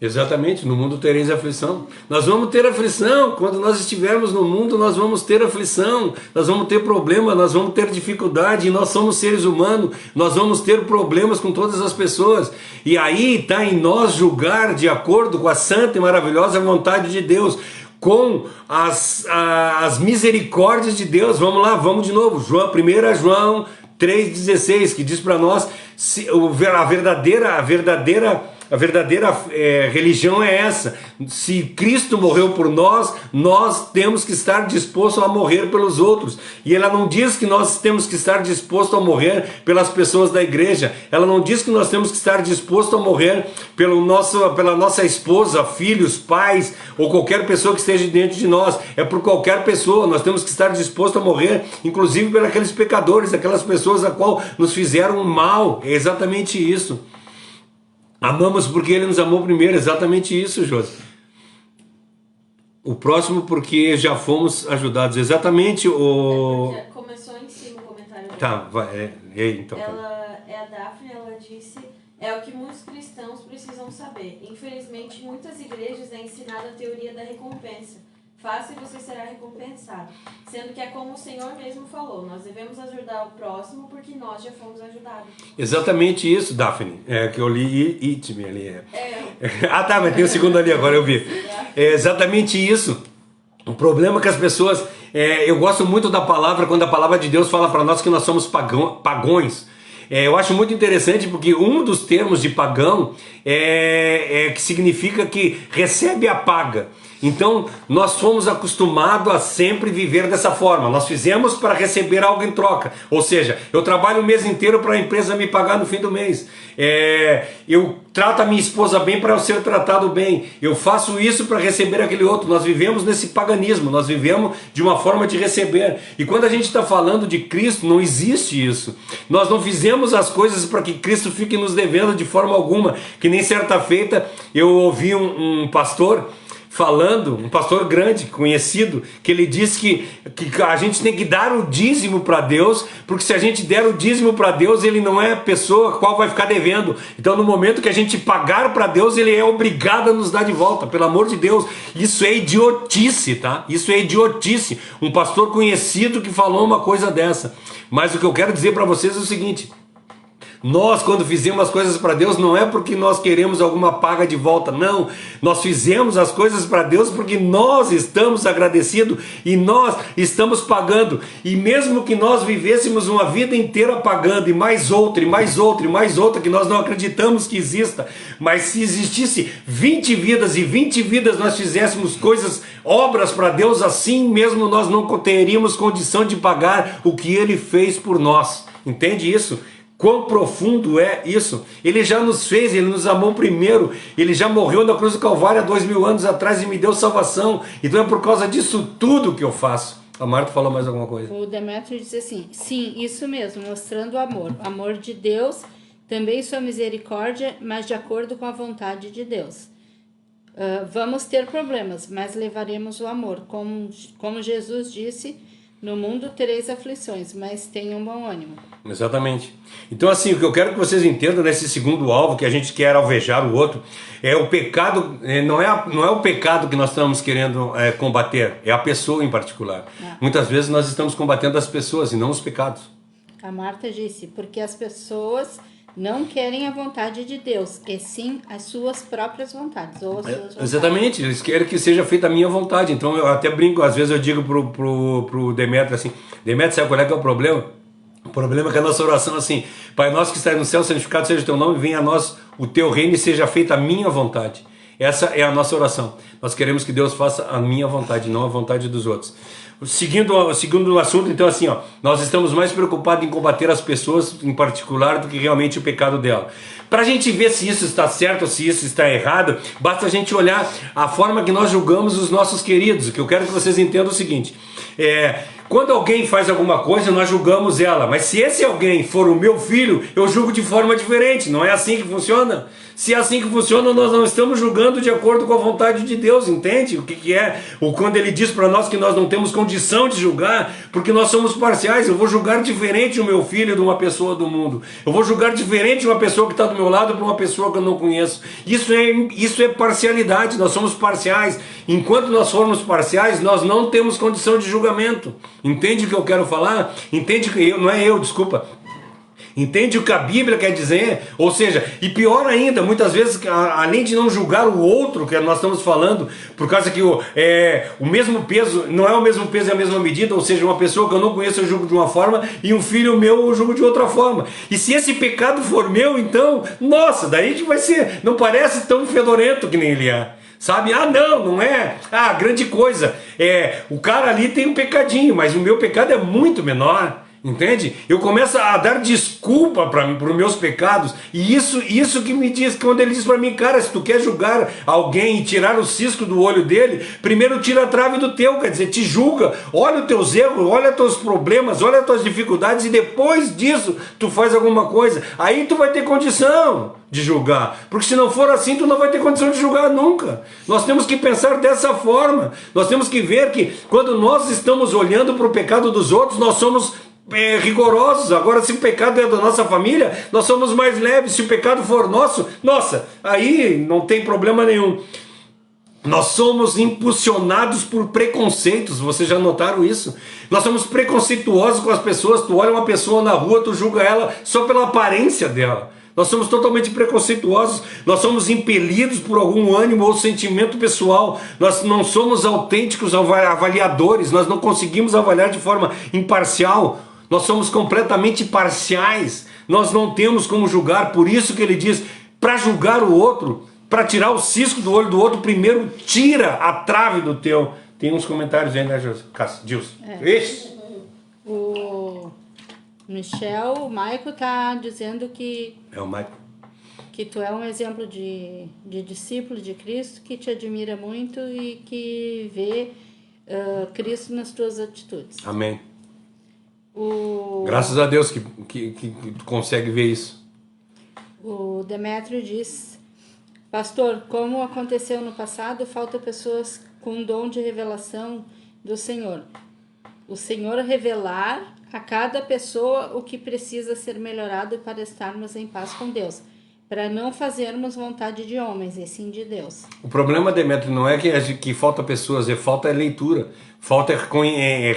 C: Exatamente, no mundo tereis aflição. Nós vamos ter aflição, quando nós estivermos no mundo nós vamos ter aflição, nós vamos ter problema, nós vamos ter dificuldade, e nós somos seres humanos, nós vamos ter problemas com todas as pessoas, e aí está em nós julgar de acordo com a santa e maravilhosa vontade de Deus, com as misericórdias de Deus. Vamos lá, vamos de novo, 1 João 3,16, que diz para nós, a verdadeira religião é essa. Se Cristo morreu por nós, nós temos que estar dispostos a morrer pelos outros. E ela não diz que nós temos que estar dispostos a morrer pelas pessoas da igreja. Ela não diz que nós temos que estar dispostos a morrer pela nossa esposa, filhos, pais, ou qualquer pessoa que esteja diante de nós. É por qualquer pessoa. Nós temos que estar dispostos a morrer, inclusive por aqueles pecadores, aquelas pessoas a qual nos fizeram mal. É exatamente isso. Amamos porque Ele nos amou primeiro, exatamente isso, José. O próximo porque já fomos ajudados, exatamente o...
D: Começou em cima o comentário dela.
C: Tá, vai, então.
D: A Daphne, ela disse, é o que muitos cristãos precisam saber. Infelizmente, muitas igrejas é ensinada a teoria da recompensa. Faça e você será recompensado. Sendo que é como o Senhor mesmo falou, nós devemos ajudar o próximo porque nós já fomos ajudados.
C: Exatamente isso, Daphne. Que eu li It-me ali. Ah, tá, mas tem o segundo ali agora, eu vi. É exatamente isso. O problema é que as pessoas... eu gosto muito da palavra, quando a palavra de Deus fala para nós que nós somos pagões. Eu acho muito interessante porque um dos termos de pagão que significa que recebe a paga. Então nós fomos acostumados a sempre viver dessa forma. Nós fizemos para receber algo em troca. Ou seja, eu trabalho o mês inteiro para a empresa me pagar no fim do mês. Eu trato a minha esposa bem para eu ser tratado bem. Eu faço isso para receber aquele outro. Nós vivemos nesse paganismo. Nós vivemos de uma forma de receber. E quando a gente está falando de Cristo, não existe isso. Nós não fizemos as coisas para que Cristo fique nos devendo de forma alguma. Que nem certa feita eu ouvi um pastor falando, um pastor grande, conhecido, que ele disse que a gente tem que dar o dízimo para Deus, porque se a gente der o dízimo para Deus, ele não é a pessoa a qual vai ficar devendo. Então no momento que a gente pagar para Deus, ele é obrigado a nos dar de volta, pelo amor de Deus. Isso é idiotice, tá? Isso é idiotice. Um pastor conhecido que falou uma coisa dessa. Mas o que eu quero dizer para vocês é o seguinte: nós, quando fizemos as coisas para Deus, não é porque nós queremos alguma paga de volta, não. Nós fizemos as coisas para Deus porque nós estamos agradecidos e nós estamos pagando. E mesmo que nós vivêssemos uma vida inteira pagando, e mais outra, e mais outra, e mais outra, que nós não acreditamos que exista, mas se existisse 20 vidas e 20 vidas nós fizéssemos coisas, obras para Deus, assim mesmo nós não teríamos condição de pagar o que Ele fez por nós. Entende isso? Quão profundo é isso? Ele já nos fez, Ele nos amou primeiro, Ele já morreu na cruz do Calvário há 2000 anos atrás e me deu salvação. Então é por causa disso tudo que eu faço. A Marta falou mais alguma coisa?
B: O Demétrio diz assim, sim, isso mesmo, mostrando o amor de Deus, também sua misericórdia, mas de acordo com a vontade de Deus. vamos ter problemas, mas levaremos o amor. Como Jesus disse, no mundo tereis aflições, mas tenham bom ânimo.
C: Exatamente. Então, assim, o que eu quero que vocês entendam nesse segundo alvo, que a gente quer alvejar o outro, é o pecado, não é o pecado que nós estamos querendo combater, é a pessoa em particular. Muitas vezes nós estamos combatendo as pessoas e não os pecados.
B: A Marta disse, porque as pessoas não querem a vontade de Deus, e sim as suas próprias vontades. Ou as suas vontades.
C: Exatamente, eles querem que seja feita a minha vontade. Então eu até brinco, às vezes eu digo pro Demetrio assim, Demetrio, sabe qual é que é o problema? O problema é que a nossa oração é assim, Pai nosso que estás no céu, santificado seja o teu nome, venha a nós o teu reino e seja feita a minha vontade. Essa é a nossa oração. Nós queremos que Deus faça a minha vontade, não a vontade dos outros. Seguindo o assunto, então assim, nós estamos mais preocupados em combater as pessoas em particular do que realmente o pecado dela. Para a gente ver se isso está certo ou se isso está errado, basta a gente olhar a forma que nós julgamos os nossos queridos. O que eu quero que vocês entendam é o seguinte, quando alguém faz alguma coisa, nós julgamos ela, mas se esse alguém for o meu filho, eu julgo de forma diferente. Não é assim que funciona? Se é assim que funciona, nós não estamos julgando de acordo com a vontade de Deus, entende? O que é? Quando ele diz para nós que nós não temos condição de julgar, porque nós somos parciais. Eu vou julgar diferente o meu filho de uma pessoa do mundo. Eu vou julgar diferente uma pessoa que está do meu lado para uma pessoa que eu não conheço. Isso é parcialidade, nós somos parciais. Enquanto nós formos parciais, nós não temos condição de julgamento. Entende o que eu quero falar? Entende que desculpa. Entende o que a Bíblia quer dizer? Ou seja, e pior ainda, muitas vezes, além de não julgar o outro, que nós estamos falando, por causa que o mesmo peso, não é o mesmo peso e a mesma medida, ou seja, uma pessoa que eu não conheço eu julgo de uma forma, e um filho meu eu julgo de outra forma. E se esse pecado for meu, então, nossa, daí que vai ser, não parece tão fedorento que nem ele é. Sabe? Não é. Grande coisa. O cara ali tem um pecadinho, mas o meu pecado é muito menor. Entende? Eu começo a dar desculpa para os meus pecados. E isso que me diz, quando ele diz para mim, cara, se tu quer julgar alguém e tirar o cisco do olho dele, primeiro tira a trave do teu, quer dizer, te julga, olha os teus erros, olha os teus problemas, olha as tuas dificuldades, e depois disso tu faz alguma coisa. Aí tu vai ter condição de julgar, porque se não for assim tu não vai ter condição de julgar nunca. Nós temos que pensar dessa forma. Nós temos que ver que quando nós estamos olhando para o pecado dos outros, nós somos rigorosos. Agora, se o pecado é da nossa família, nós somos mais leves. Se o pecado for nosso, nossa, aí não tem problema nenhum. Nós somos impulsionados por preconceitos. Vocês já notaram isso? Nós somos preconceituosos com as pessoas. Tu olha uma pessoa na rua, tu julga ela só pela aparência dela. Nós somos totalmente preconceituosos, nós somos impelidos por algum ânimo ou sentimento pessoal, nós não somos autênticos avaliadores, nós não conseguimos avaliar de forma imparcial, nós somos completamente parciais, nós não temos como julgar. Por isso que ele diz, para julgar o outro, para tirar o cisco do olho do outro, primeiro tira a trave do teu. Tem uns comentários aí, né, Gilson? Isso.
B: O Michel, o Maico tá dizendo que...
C: É o Maico.
B: Que tu é um exemplo de discípulo de Cristo, que te admira muito e que vê Cristo nas tuas atitudes.
C: Amém. Graças a Deus que tu consegue ver isso.
B: O Demétrio diz, pastor, como aconteceu no passado, falta pessoas com dom de revelação do Senhor. O Senhor revelar a cada pessoa o que precisa ser melhorado para estarmos em paz com Deus, para não fazermos vontade de homens, e sim de Deus.
C: O problema, Demétrio, não é que falta pessoas, falta leitura, falta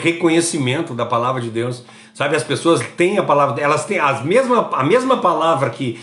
C: reconhecimento da palavra de Deus. Sabe, as pessoas têm a palavra, elas têm a mesma palavra que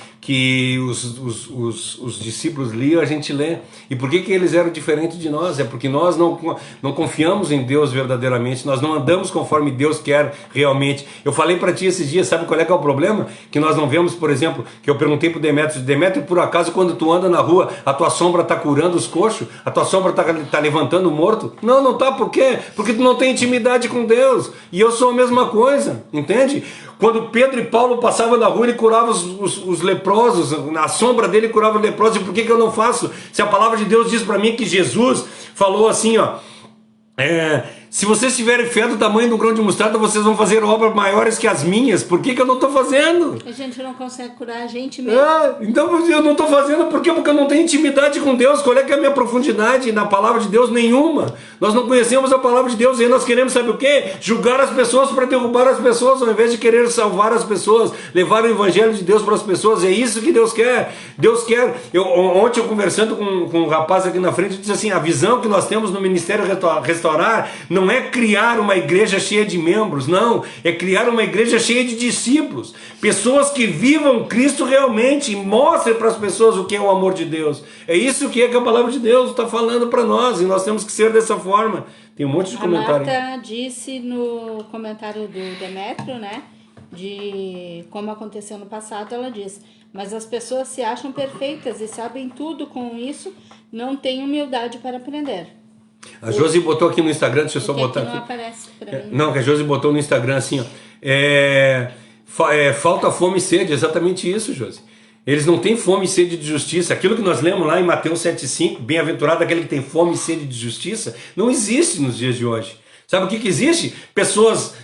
C: os discípulos liam, a gente lê. E por que eles eram diferentes de nós? É porque nós não confiamos em Deus verdadeiramente, nós não andamos conforme Deus quer realmente. Eu falei para ti esses dias, sabe qual é que é o problema? Que nós não vemos, por exemplo, que eu perguntei para o Demétrio, por acaso quando tu anda na rua, a tua sombra está curando os coxos? A tua sombra está levantando o morto? Não está, por quê? Porque tu não tem intimidade com Deus. E eu sou a mesma coisa, entende? Quando Pedro e Paulo passavam na rua, ele curava os leprosos, na sombra dele curava os leprosos. E por que eu não faço? Se a palavra de Deus diz para mim que Jesus falou assim, Se vocês tiverem fé do tamanho do grão de mostarda, vocês vão fazer obras maiores que as minhas. Por que eu não estou fazendo?
B: A gente não consegue curar a gente mesmo.
C: Então eu não estou fazendo por quê? Porque eu não tenho intimidade com Deus. Qual é que é a minha profundidade na palavra de Deus? Nenhuma. Nós não conhecemos a palavra de Deus e aí nós queremos, sabe o quê? Julgar as pessoas para derrubar as pessoas, ao invés de querer salvar as pessoas, levar o evangelho de Deus para as pessoas. É isso que Deus quer. Deus quer. Ontem eu conversando com um rapaz aqui na frente, disse assim, a visão que nós temos no Ministério Restaurar não é criar uma igreja cheia de membros, não, é criar uma igreja cheia de discípulos, pessoas que vivam Cristo realmente e mostrem para as pessoas o que é o amor de Deus. É isso que a palavra de Deus está falando para nós, e nós temos que ser dessa forma. Tem um monte de comentário.
B: A Marta disse no comentário do Demétrio, né, de como aconteceu no passado, ela disse, mas as pessoas se acham perfeitas e sabem tudo, com isso não têm humildade para aprender.
C: A Josi botou aqui no Instagram, deixa eu só botar
B: aqui. Não
C: aqui.
B: aparece pra mim.
C: Não, que a Josi botou no Instagram assim, ó. Falta fome e sede, exatamente isso, Josi. Eles não têm fome e sede de justiça. Aquilo que nós lemos lá em Mateus 7,5, bem-aventurado aquele que tem fome e sede de justiça, não existe nos dias de hoje. Sabe o que existe? Pessoas,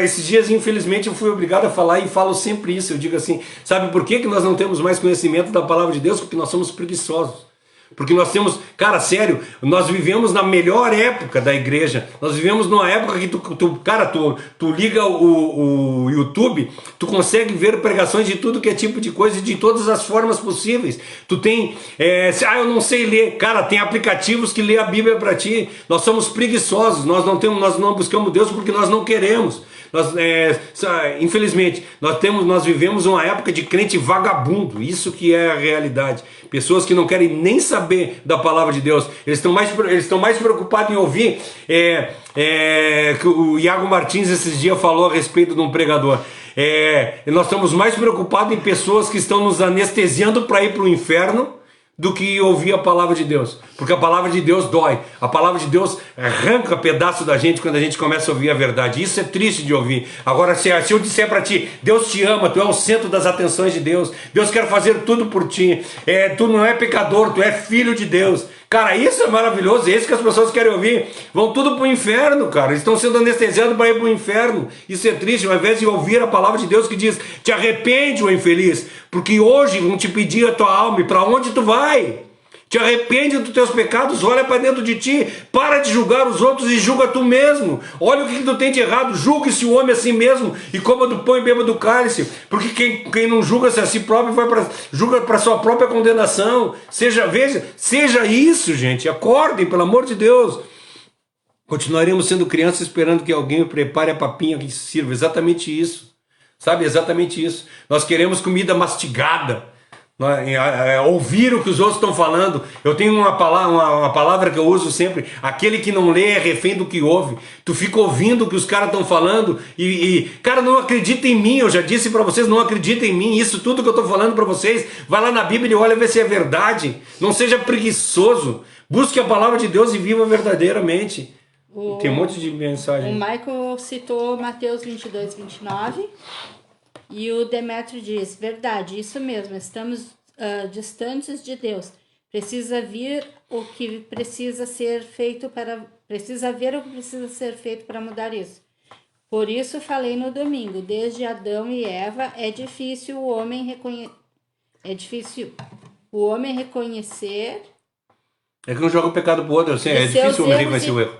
C: esses dias infelizmente eu fui obrigado a falar e falo sempre isso, eu digo assim, sabe por que nós não temos mais conhecimento da palavra de Deus? Porque nós somos preguiçosos. Porque nós temos, cara, sério, nós vivemos na melhor época da igreja. Nós vivemos numa época que tu liga o YouTube, tu consegue ver pregações de tudo que é tipo de coisa e de todas as formas possíveis. Tu tem, eu não sei ler, cara, tem aplicativos que lê a Bíblia para ti. Nós somos preguiçosos, nós não buscamos Deus porque nós não queremos. Infelizmente, nós vivemos uma época de crente vagabundo, isso que é a realidade. Pessoas que não querem nem saber da palavra de Deus, eles estão mais preocupados em ouvir que o Iago Martins esses dias falou a respeito de um pregador. Nós estamos mais preocupados em pessoas que estão nos anestesiando para ir para o inferno do que ouvir a palavra de Deus, porque a palavra de Deus dói, a palavra de Deus arranca pedaço da gente quando a gente começa a ouvir a verdade. Isso é triste de ouvir. Agora, se eu disser para ti, Deus te ama, tu é o centro das atenções de Deus, Deus quer fazer tudo por ti, tu não é pecador, tu é filho de Deus. Cara, isso é maravilhoso, é isso que as pessoas querem ouvir. Vão tudo para o inferno, cara. Eles estão sendo anestesiados para ir para o inferno. Isso é triste, ao invés de ouvir a palavra de Deus que diz, te arrepende, o infeliz, porque hoje vão te pedir a tua alma, e para onde tu vai? Te arrepende dos teus pecados, olha para dentro de ti, para de julgar os outros e julga tu mesmo. Olha o que tu tem de errado, julgue-se o homem a si mesmo e coma do pão e beba do cálice, porque quem não julga-se a si próprio julga para sua própria condenação. Seja isso, gente, acordem, pelo amor de Deus. Continuaremos sendo crianças esperando que alguém prepare a papinha que sirva, exatamente isso, sabe, exatamente isso. Nós queremos comida mastigada, ouvir o que os outros estão falando. Eu tenho uma palavra que eu uso sempre, aquele que não lê é refém do que ouve. Tu fica ouvindo o que os caras estão falando cara, não acredita em mim. Eu já disse para vocês, não acredita em mim. Isso tudo que eu estou falando para vocês, vai lá na Bíblia e olha ver se é verdade. Não seja preguiçoso, busque a palavra de Deus e viva verdadeiramente. Tem um monte de mensagem.
B: O Michael citou Mateus 22, 29. E o Demétrio diz, verdade, isso mesmo, estamos distantes de Deus. Precisa ver o que precisa ser feito para mudar isso. Por isso falei no domingo, desde Adão e Eva é difícil o homem reconhecer. É
C: que não joga o pecado pro outro, assim, é difícil o homem reconhecer o erro.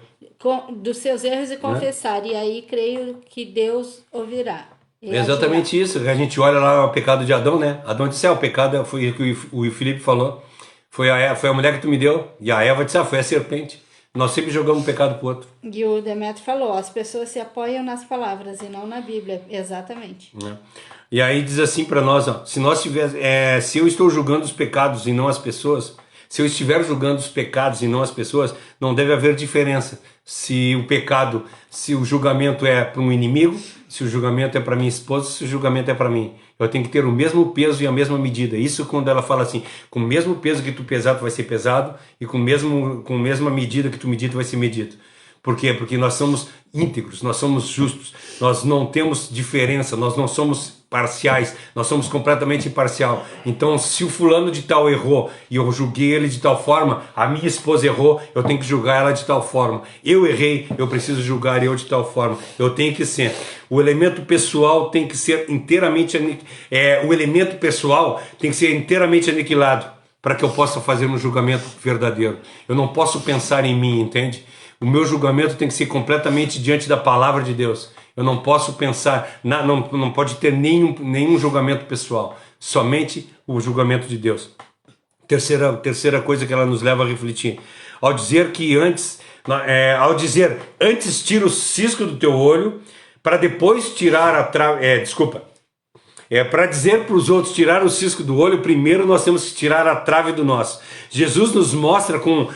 B: Dos seus erros e confessar, e aí creio que Deus ouvirá.
C: É exatamente isso, a gente olha lá o pecado de Adão, né? Adão disse, o pecado foi o que o Felipe falou, foi a mulher que tu me deu, e a Eva disse, foi a serpente. Nós sempre jogamos o pecado pro outro.
B: E o Demétrio falou, as pessoas se apoiam nas palavras e não na Bíblia, exatamente.
C: E aí diz assim para nós, se eu estou julgando os pecados e não as pessoas, se eu estiver julgando os pecados e não as pessoas, não deve haver diferença. Se o julgamento é para um inimigo, se o julgamento é para minha esposa, se o julgamento é para mim. Eu tenho que ter o mesmo peso e a mesma medida. Isso quando ela fala assim, com o mesmo peso que tu pesar, tu vai ser pesado, e com a mesma medida que tu medir, tu vai ser medido. Por quê? Porque nós somos íntegros, nós somos justos, nós não temos diferença, nós não somos parciais, nós somos completamente imparcial. Então, se o fulano de tal errou e eu julguei ele de tal forma, a minha esposa errou, eu tenho que julgar ela de tal forma. Eu errei, eu preciso julgar eu de tal forma. Eu tenho que ser. O elemento pessoal tem que ser inteiramente o elemento pessoal tem que ser inteiramente aniquilado para que eu possa fazer um julgamento verdadeiro. Eu não posso pensar em mim, entende? O meu julgamento tem que ser completamente diante da palavra de Deus. Eu não posso pensar, não pode ter nenhum julgamento pessoal, somente o julgamento de Deus. Terceira coisa que ela nos leva a refletir, ao dizer antes tira o cisco do teu olho, para depois tirar a trave, para dizer para os outros tirar o cisco do olho, primeiro nós temos que tirar a trave do nosso. Jesus nos mostra como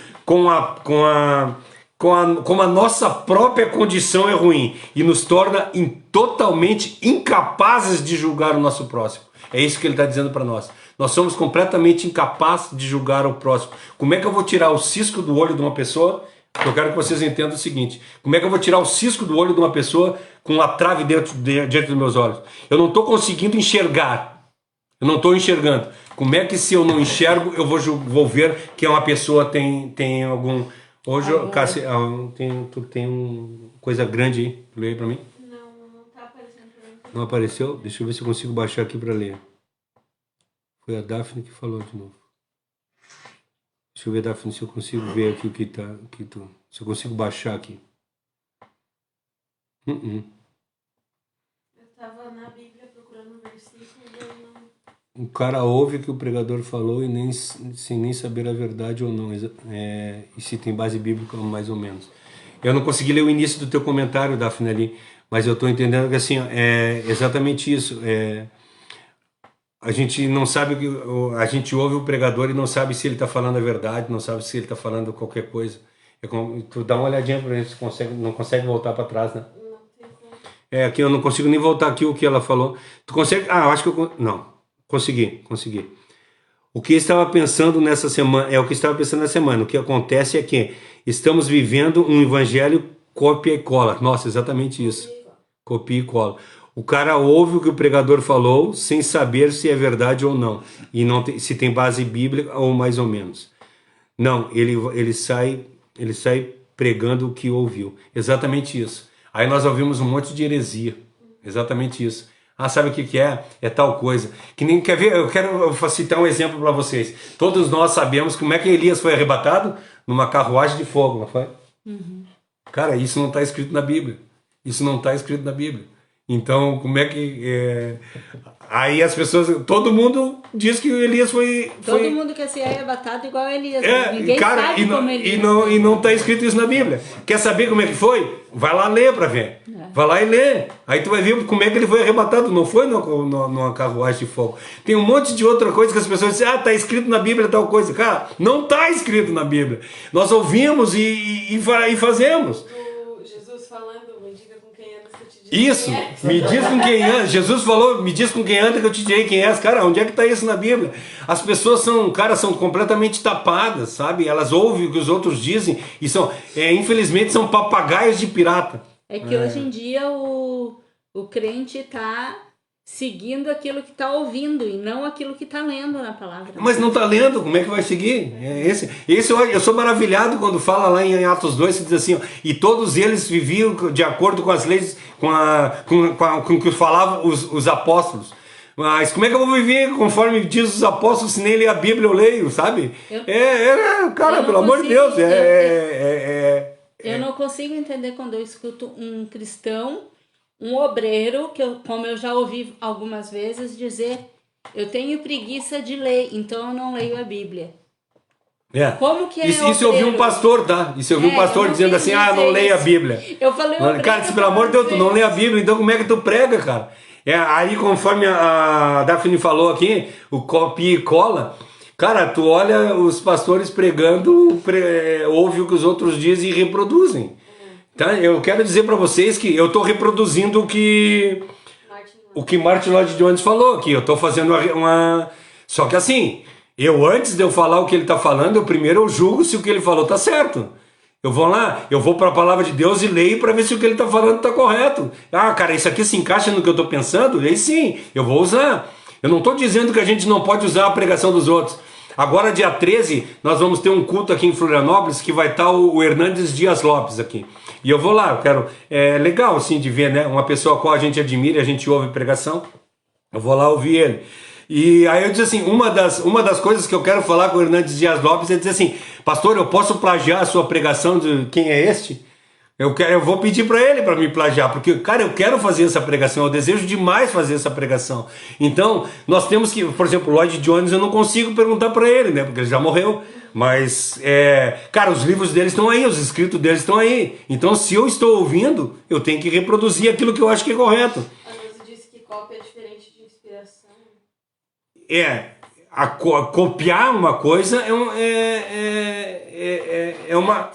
C: a nossa própria condição é ruim e nos torna totalmente incapazes de julgar o nosso próximo. É isso que ele está dizendo para nós. Nós somos completamente incapazes de julgar o próximo. Como é que eu vou tirar o cisco do olho de uma pessoa? Eu quero que vocês entendam o seguinte: como é que eu vou tirar o cisco do olho de uma pessoa com a trave diante dos meus olhos? Eu não estou conseguindo enxergar. Eu não estou enxergando. Como é que, se eu não enxergo, eu vou ver que uma pessoa tem algum... Hoje, Cássia, tu tem uma coisa grande aí. Lê aí pra mim.
D: Não tá aparecendo pra mim.
C: Não apareceu? Deixa eu ver se eu consigo baixar aqui pra ler. Foi a Daphne que falou de novo. Deixa eu ver, Daphne, se eu consigo ver aqui o que tá... se eu consigo baixar aqui.
D: Eu tava na Bíblia procurando um versículo e eu não...
C: O cara ouve o que o pregador falou e sem nem saber a verdade ou não. E se tem base bíblica, mais ou menos. Eu não consegui ler o início do teu comentário, Daphne, ali, mas eu estou entendendo que assim, é exatamente isso. A gente não sabe, a gente ouve o pregador e não sabe se ele está falando a verdade, não sabe se ele está falando qualquer coisa. Tu dá uma olhadinha para ver se não consegue voltar para trás, né?
D: Não tem como.
C: Aqui eu não consigo nem voltar aqui o que ela falou. Tu consegue? Eu acho que não. Consegui. O que eu estava pensando nessa semana, O que acontece é que estamos vivendo um evangelho cópia e cola. Nossa, exatamente isso. Copia e cola. O cara ouve o que o pregador falou sem saber se é verdade ou não. E se tem base bíblica ou mais ou menos. Não, ele sai pregando o que ouviu. Exatamente isso. Aí nós ouvimos um monte de heresia. Exatamente isso. Sabe o que é? É tal coisa. Que nem quer ver? Eu citar um exemplo para vocês. Todos nós sabemos como é que Elias foi arrebatado numa carruagem de fogo, não foi?
B: Uhum.
C: Cara, isso não está escrito na Bíblia. Então, como é que... Aí as pessoas... Todo mundo diz que Elias foi...
B: Todo mundo quer ser arrebatado igual a Elias. Ninguém sabe como Elias.
C: E não está escrito isso na Bíblia. Quer saber como é que foi? Vai lá ler para ver. Vai lá e lê. Aí tu vai ver como é que ele foi arrebatado. Não foi numa carruagem de fogo. Tem um monte de outra coisa que as pessoas dizem, está escrito na Bíblia tal coisa. Cara, não está escrito na Bíblia. Nós ouvimos e fazemos.
D: Jesus falando, me diga com quem anda que eu te digo.
C: Isso, me diz com quem anda. Jesus falou, me diz com quem anda que eu te direi quem és. Cara, onde é que está isso na Bíblia? As pessoas são completamente tapadas, sabe? Elas ouvem o que os outros dizem e infelizmente são papagaios de pirata.
B: É que hoje em dia o crente está seguindo aquilo que está ouvindo e não aquilo que está lendo na palavra.
C: Mas não está lendo, como é que vai seguir? Eu sou maravilhado quando fala lá em Atos 2, que diz assim, e todos eles viviam de acordo com as leis, com o que falavam os apóstolos. Mas como é que eu vou viver conforme diz os apóstolos se nem ler a Bíblia eu leio, sabe? Cara, pelo amor de Deus,
B: Eu não consigo entender quando eu escuto um cristão, um obreiro, como eu já ouvi algumas vezes, dizer, eu tenho preguiça de ler, então eu não leio a Bíblia. Como que é
C: isso eu ouvi um pastor, tá? Isso eu ouvi um pastor dizendo assim, não leia a Bíblia.
B: Eu falei,
C: cara, pelo amor de Deus, tu não lê a Bíblia, então como é que tu prega, cara? Aí conforme a Daphne falou aqui, o copia e cola, cara, tu olha os pastores pregando, ouve o que os outros dizem e reproduzem. Tá? Eu quero dizer para vocês que eu estou reproduzindo o que Martin Lloyd Jones falou aqui. Eu estou fazendo uma... Só que assim, antes de eu falar o que ele está falando, primeiro eu julgo se o que ele falou está certo. Eu vou lá, eu vou para a palavra de Deus e leio para ver se o que ele está falando está correto. Ah, cara, isso aqui se encaixa no que eu estou pensando? Aí sim, eu vou usar. Eu não estou dizendo que a gente não pode usar a pregação dos outros. Agora, dia 13, nós vamos ter um culto aqui em Florianópolis que vai estar o Hernandes Dias Lopes aqui. E eu vou lá, eu quero. É legal assim de ver, né? Uma pessoa a qual a gente admira, a gente ouve pregação. Eu vou lá ouvir ele. E aí eu disse assim, uma das coisas que eu quero falar com o Hernandes Dias Lopes é dizer assim, pastor, eu posso plagiar a sua pregação de quem é este? Eu vou pedir para ele para me plagiar, porque, cara, eu quero fazer essa pregação, eu desejo demais fazer essa pregação. Então, nós temos que, por exemplo, Lloyd Jones eu não consigo perguntar para ele, né, porque ele já morreu. Mas, cara, os livros deles estão aí, os escritos deles estão aí. Então, se eu estou ouvindo, eu tenho que reproduzir aquilo que eu acho que é correto.
D: A Neuza disse que cópia é diferente de inspiração.
C: Copiar uma coisa é uma...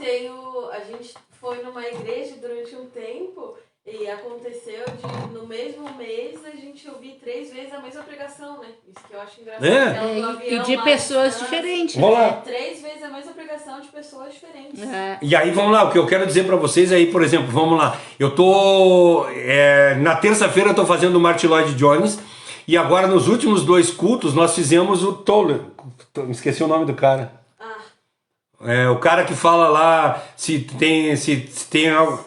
D: A gente foi numa igreja durante um tempo e aconteceu de, no mesmo mês, a gente ouvir 3 vezes a mesma pregação, né? Isso que eu acho engraçado.
B: E de pessoas diferentes.
C: Vamos lá.
D: 3 vezes a mesma pregação de pessoas diferentes.
C: E aí, vamos lá, o que eu quero dizer para vocês aí, por exemplo, vamos lá. Eu tô... na terça-feira eu tô fazendo o Martin Lloyd Jones. E agora, nos últimos 2 cultos, nós fizemos o Toller. Esqueci o nome do cara. O cara que fala lá se tem algo...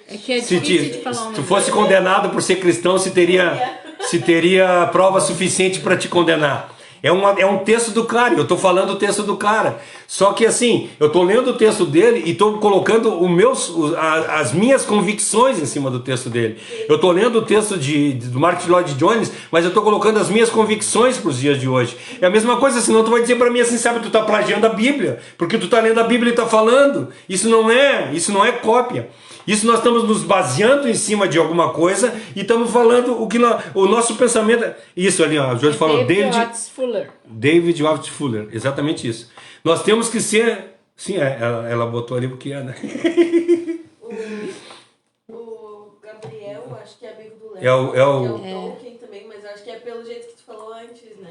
C: Se tu fosse condenado por ser cristão, se teria prova suficiente para te condenar. É um texto do cara, eu estou falando o texto do cara. Só que assim, eu estou lendo o texto dele e estou colocando as minhas convicções em cima do texto dele. Eu estou lendo o texto do Martin Lloyd Jones, mas eu estou colocando as minhas convicções para os dias de hoje. É a mesma coisa, senão tu vai dizer para mim assim, sabe, tu está plagiando a Bíblia, porque tu está lendo a Bíblia e está falando. Isso não é cópia. Isso nós estamos nos baseando em cima de alguma coisa e estamos falando o nosso pensamento. Isso ali, ó, o Jorge falou, David Watts Fuller, exatamente isso. Nós temos que ser. Sim, ela botou ali porque é, né?
D: O Gabriel, acho que é amigo do Léo.
C: É o
D: Tolkien também, mas eu acho que é pelo jeito que tu falou antes, né?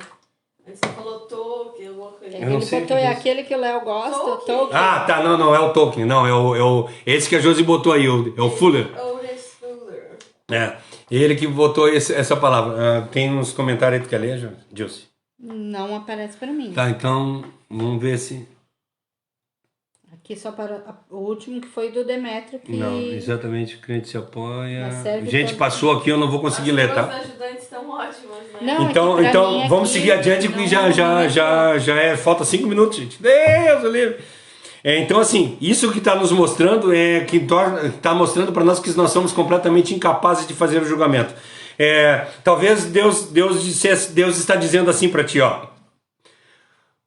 D: Antes você falou Tolkien, alguma coisa.
B: Ele botou aquele que o Léo gosta, Tolkien.
C: Ah, tá, não, é o Tolkien. Não, esse que a Josi botou aí, é o Fuller.
D: Otis Fuller.
C: Ele que botou essa palavra. Tem uns comentários aí que tu quer ler, Josi?
B: Não aparece para mim.
C: Tá, então, vamos ver se...
B: Aqui só para o último que foi do Demétrio. Que...
C: Não, exatamente, o crente se apoia.
B: Gente,
C: passou aqui, eu não vou conseguir ler, tá?
D: Os ajudantes estão ótimos, né?
B: Não,
C: então vamos seguir adiante, porque já falta 5 minutos, gente. Deus, o livro. Então, assim, isso que está nos mostrando está mostrando para nós que nós somos completamente incapazes de fazer o julgamento. Talvez Deus está dizendo assim para ti, ó.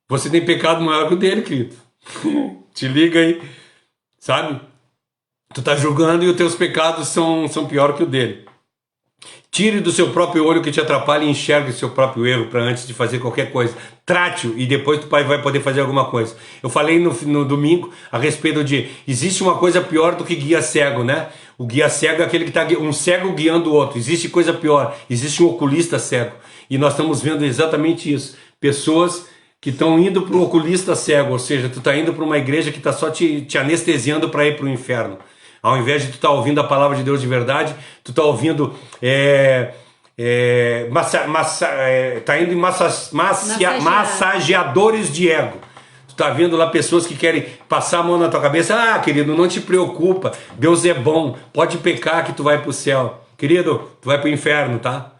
C: Você tem pecado maior que o dele, querido. Te liga aí, sabe? Tu tá julgando e os teus pecados são pior que o dele. Tire do seu próprio olho que te atrapalha e enxergue o seu próprio erro para antes de fazer qualquer coisa. Trate-o e depois tu vai poder fazer alguma coisa. Eu falei no domingo a respeito de... Existe uma coisa pior do que guia cego, né? O guia cego é aquele que tá um cego guiando o outro. Existe coisa pior. Existe um oculista cego. E nós estamos vendo exatamente isso. Pessoas que estão indo para o oculista cego, ou seja, tu está indo para uma igreja que está só te anestesiando para ir para o inferno. Ao invés de tu estar ouvindo a palavra de Deus de verdade, tu está ouvindo... tá indo em massageadores de ego. Tu está vendo lá pessoas que querem passar a mão na tua cabeça. Ah, querido, não te preocupa, Deus é bom, pode pecar que tu vai para o céu. Querido, tu vai para o inferno, tá?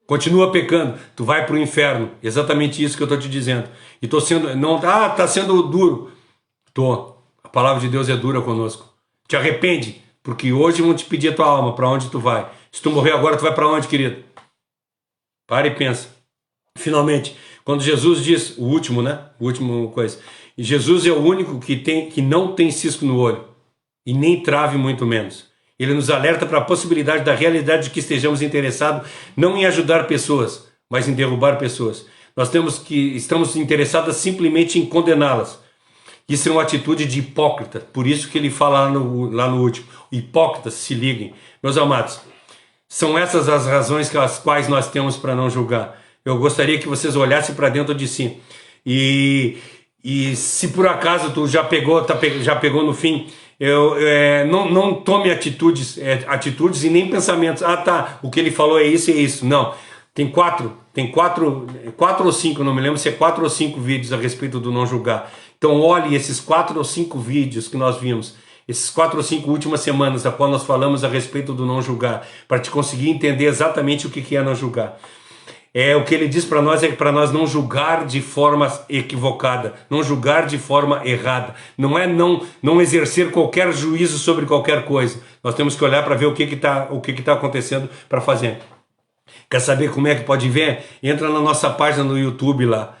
C: Continua pecando, tu vai para o inferno. Exatamente isso que eu estou te dizendo. E estou sendo... tá sendo duro. A palavra de Deus é dura conosco. Te arrepende, porque hoje vão te pedir a tua alma, para onde tu vai. Se tu morrer agora, tu vai para onde, querido? Para e pensa. Finalmente, quando Jesus diz, o último coisa, Jesus é o único que não tem cisco no olho, e nem trave muito menos. Ele nos alerta para a possibilidade da realidade de que estejamos interessados não em ajudar pessoas, mas em derrubar pessoas. Estamos interessados simplesmente em condená-las. Isso é uma atitude de hipócrita, por isso que ele fala lá no último. Hipócritas, se liguem. Meus amados, são essas as razões as quais nós temos para não julgar. Eu gostaria que vocês olhassem para dentro de si e E se por acaso tu já pegou no fim, não tome atitudes e nem pensamentos. Ah, tá, o que ele falou é isso e é isso. Não, tem quatro ou cinco, não me lembro se é 4 ou 5 vídeos a respeito do não julgar. Então olhe esses 4 ou 5 vídeos que nós vimos, esses 4 ou 5 últimas semanas, da qual nós falamos a respeito do não julgar, para te conseguir entender exatamente o que é não julgar. O que ele diz para nós é que para nós não julgar de forma equivocada, não julgar de forma errada, não é não exercer qualquer juízo sobre qualquer coisa. Nós temos que olhar para ver o que tá acontecendo para fazer. Quer saber como é que pode ver? Entra na nossa página no YouTube lá,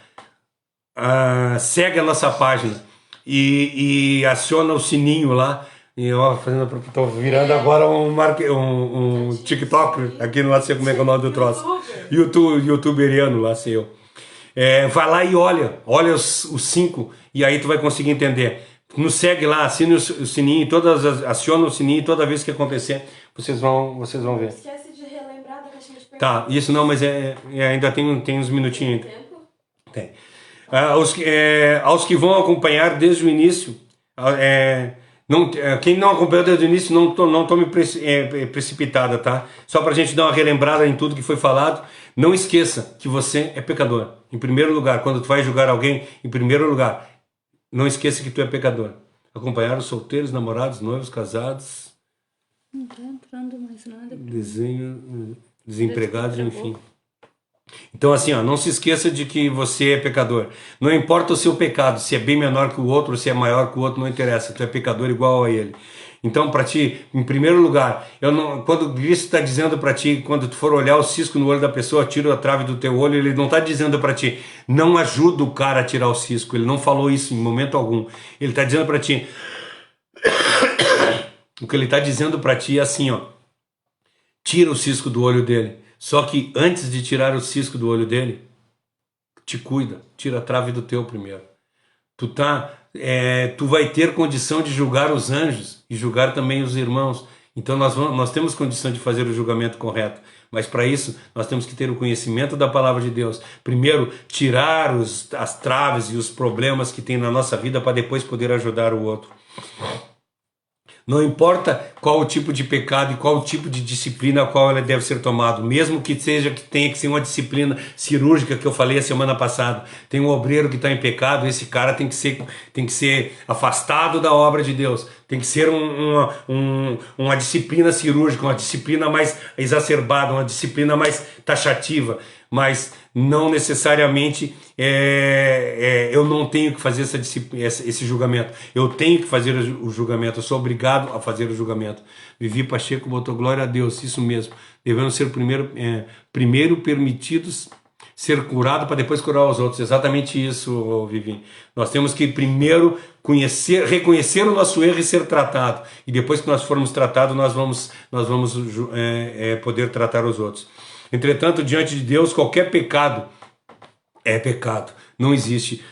C: segue a nossa página e aciona o sininho lá. E ó, tô virando agora um TikTok aqui, não sei como é que é o nome do troço. YouTuberiano lá, sei eu. Vai lá e olha os 5 e aí tu vai conseguir entender. Nos segue lá, assina o sininho, aciona o sininho toda vez que acontecer, vocês vão ver.
D: Não esquece de relembrar da caixinha de perguntas.
C: Tá, isso não, mas ainda tem uns minutinhos. Tem. Aos que vão acompanhar desde o início, quem não acompanhou desde o início, não tome precipitada, tá? Só pra gente dar uma relembrada em tudo que foi falado. Não esqueça que você é pecador. Em primeiro lugar, quando tu vai julgar alguém, em primeiro lugar, não esqueça que tu é pecador. Acompanhar os solteiros, namorados, noivos, casados.
B: Não tá entrando mais nada.
C: Desempregados, enfim. Então assim, não se esqueça de que você é pecador. Não importa o seu pecado, se é bem menor que o outro, se é maior que o outro, não interessa. Tu é pecador igual a ele. Então para ti, em primeiro lugar, quando Cristo está dizendo para ti, quando tu for olhar o cisco no olho da pessoa, tira a trave do teu olho, ele não está dizendo para ti, não ajuda o cara a tirar o cisco. Ele não falou isso em momento algum. Ele está dizendo para ti, o que ele está dizendo para ti é assim, tira o cisco do olho dele. Só que antes de tirar o cisco do olho dele, te cuida, tira a trave do teu primeiro. Tu vai ter condição de julgar os anjos e julgar também os irmãos. Então nós temos condição de fazer o julgamento correto. Mas para isso nós temos que ter o conhecimento da palavra de Deus. Primeiro, tirar as traves e os problemas que tem na nossa vida para depois poder ajudar o outro. Não importa qual o tipo de pecado e qual o tipo de disciplina a qual ela deve ser tomada, mesmo que tenha que ser uma disciplina cirúrgica que eu falei a semana passada. Tem um obreiro que está em pecado, esse cara tem que ser afastado da obra de Deus. Tem que ser uma disciplina cirúrgica, uma disciplina mais exacerbada, uma disciplina mais taxativa, mas não necessariamente eu não tenho que fazer esse julgamento. Eu tenho que fazer o julgamento, eu sou obrigado a fazer o julgamento. Vivi Pacheco botou glória a Deus, isso mesmo. Devemos ser primeiro permitidos ser curado para depois curar os outros. Exatamente isso, Vivi. Nós temos que primeiro reconhecer o nosso erro e ser tratado. E depois que nós formos tratados, nós vamos poder tratar os outros. Entretanto, diante de Deus, qualquer pecado é pecado. Não existe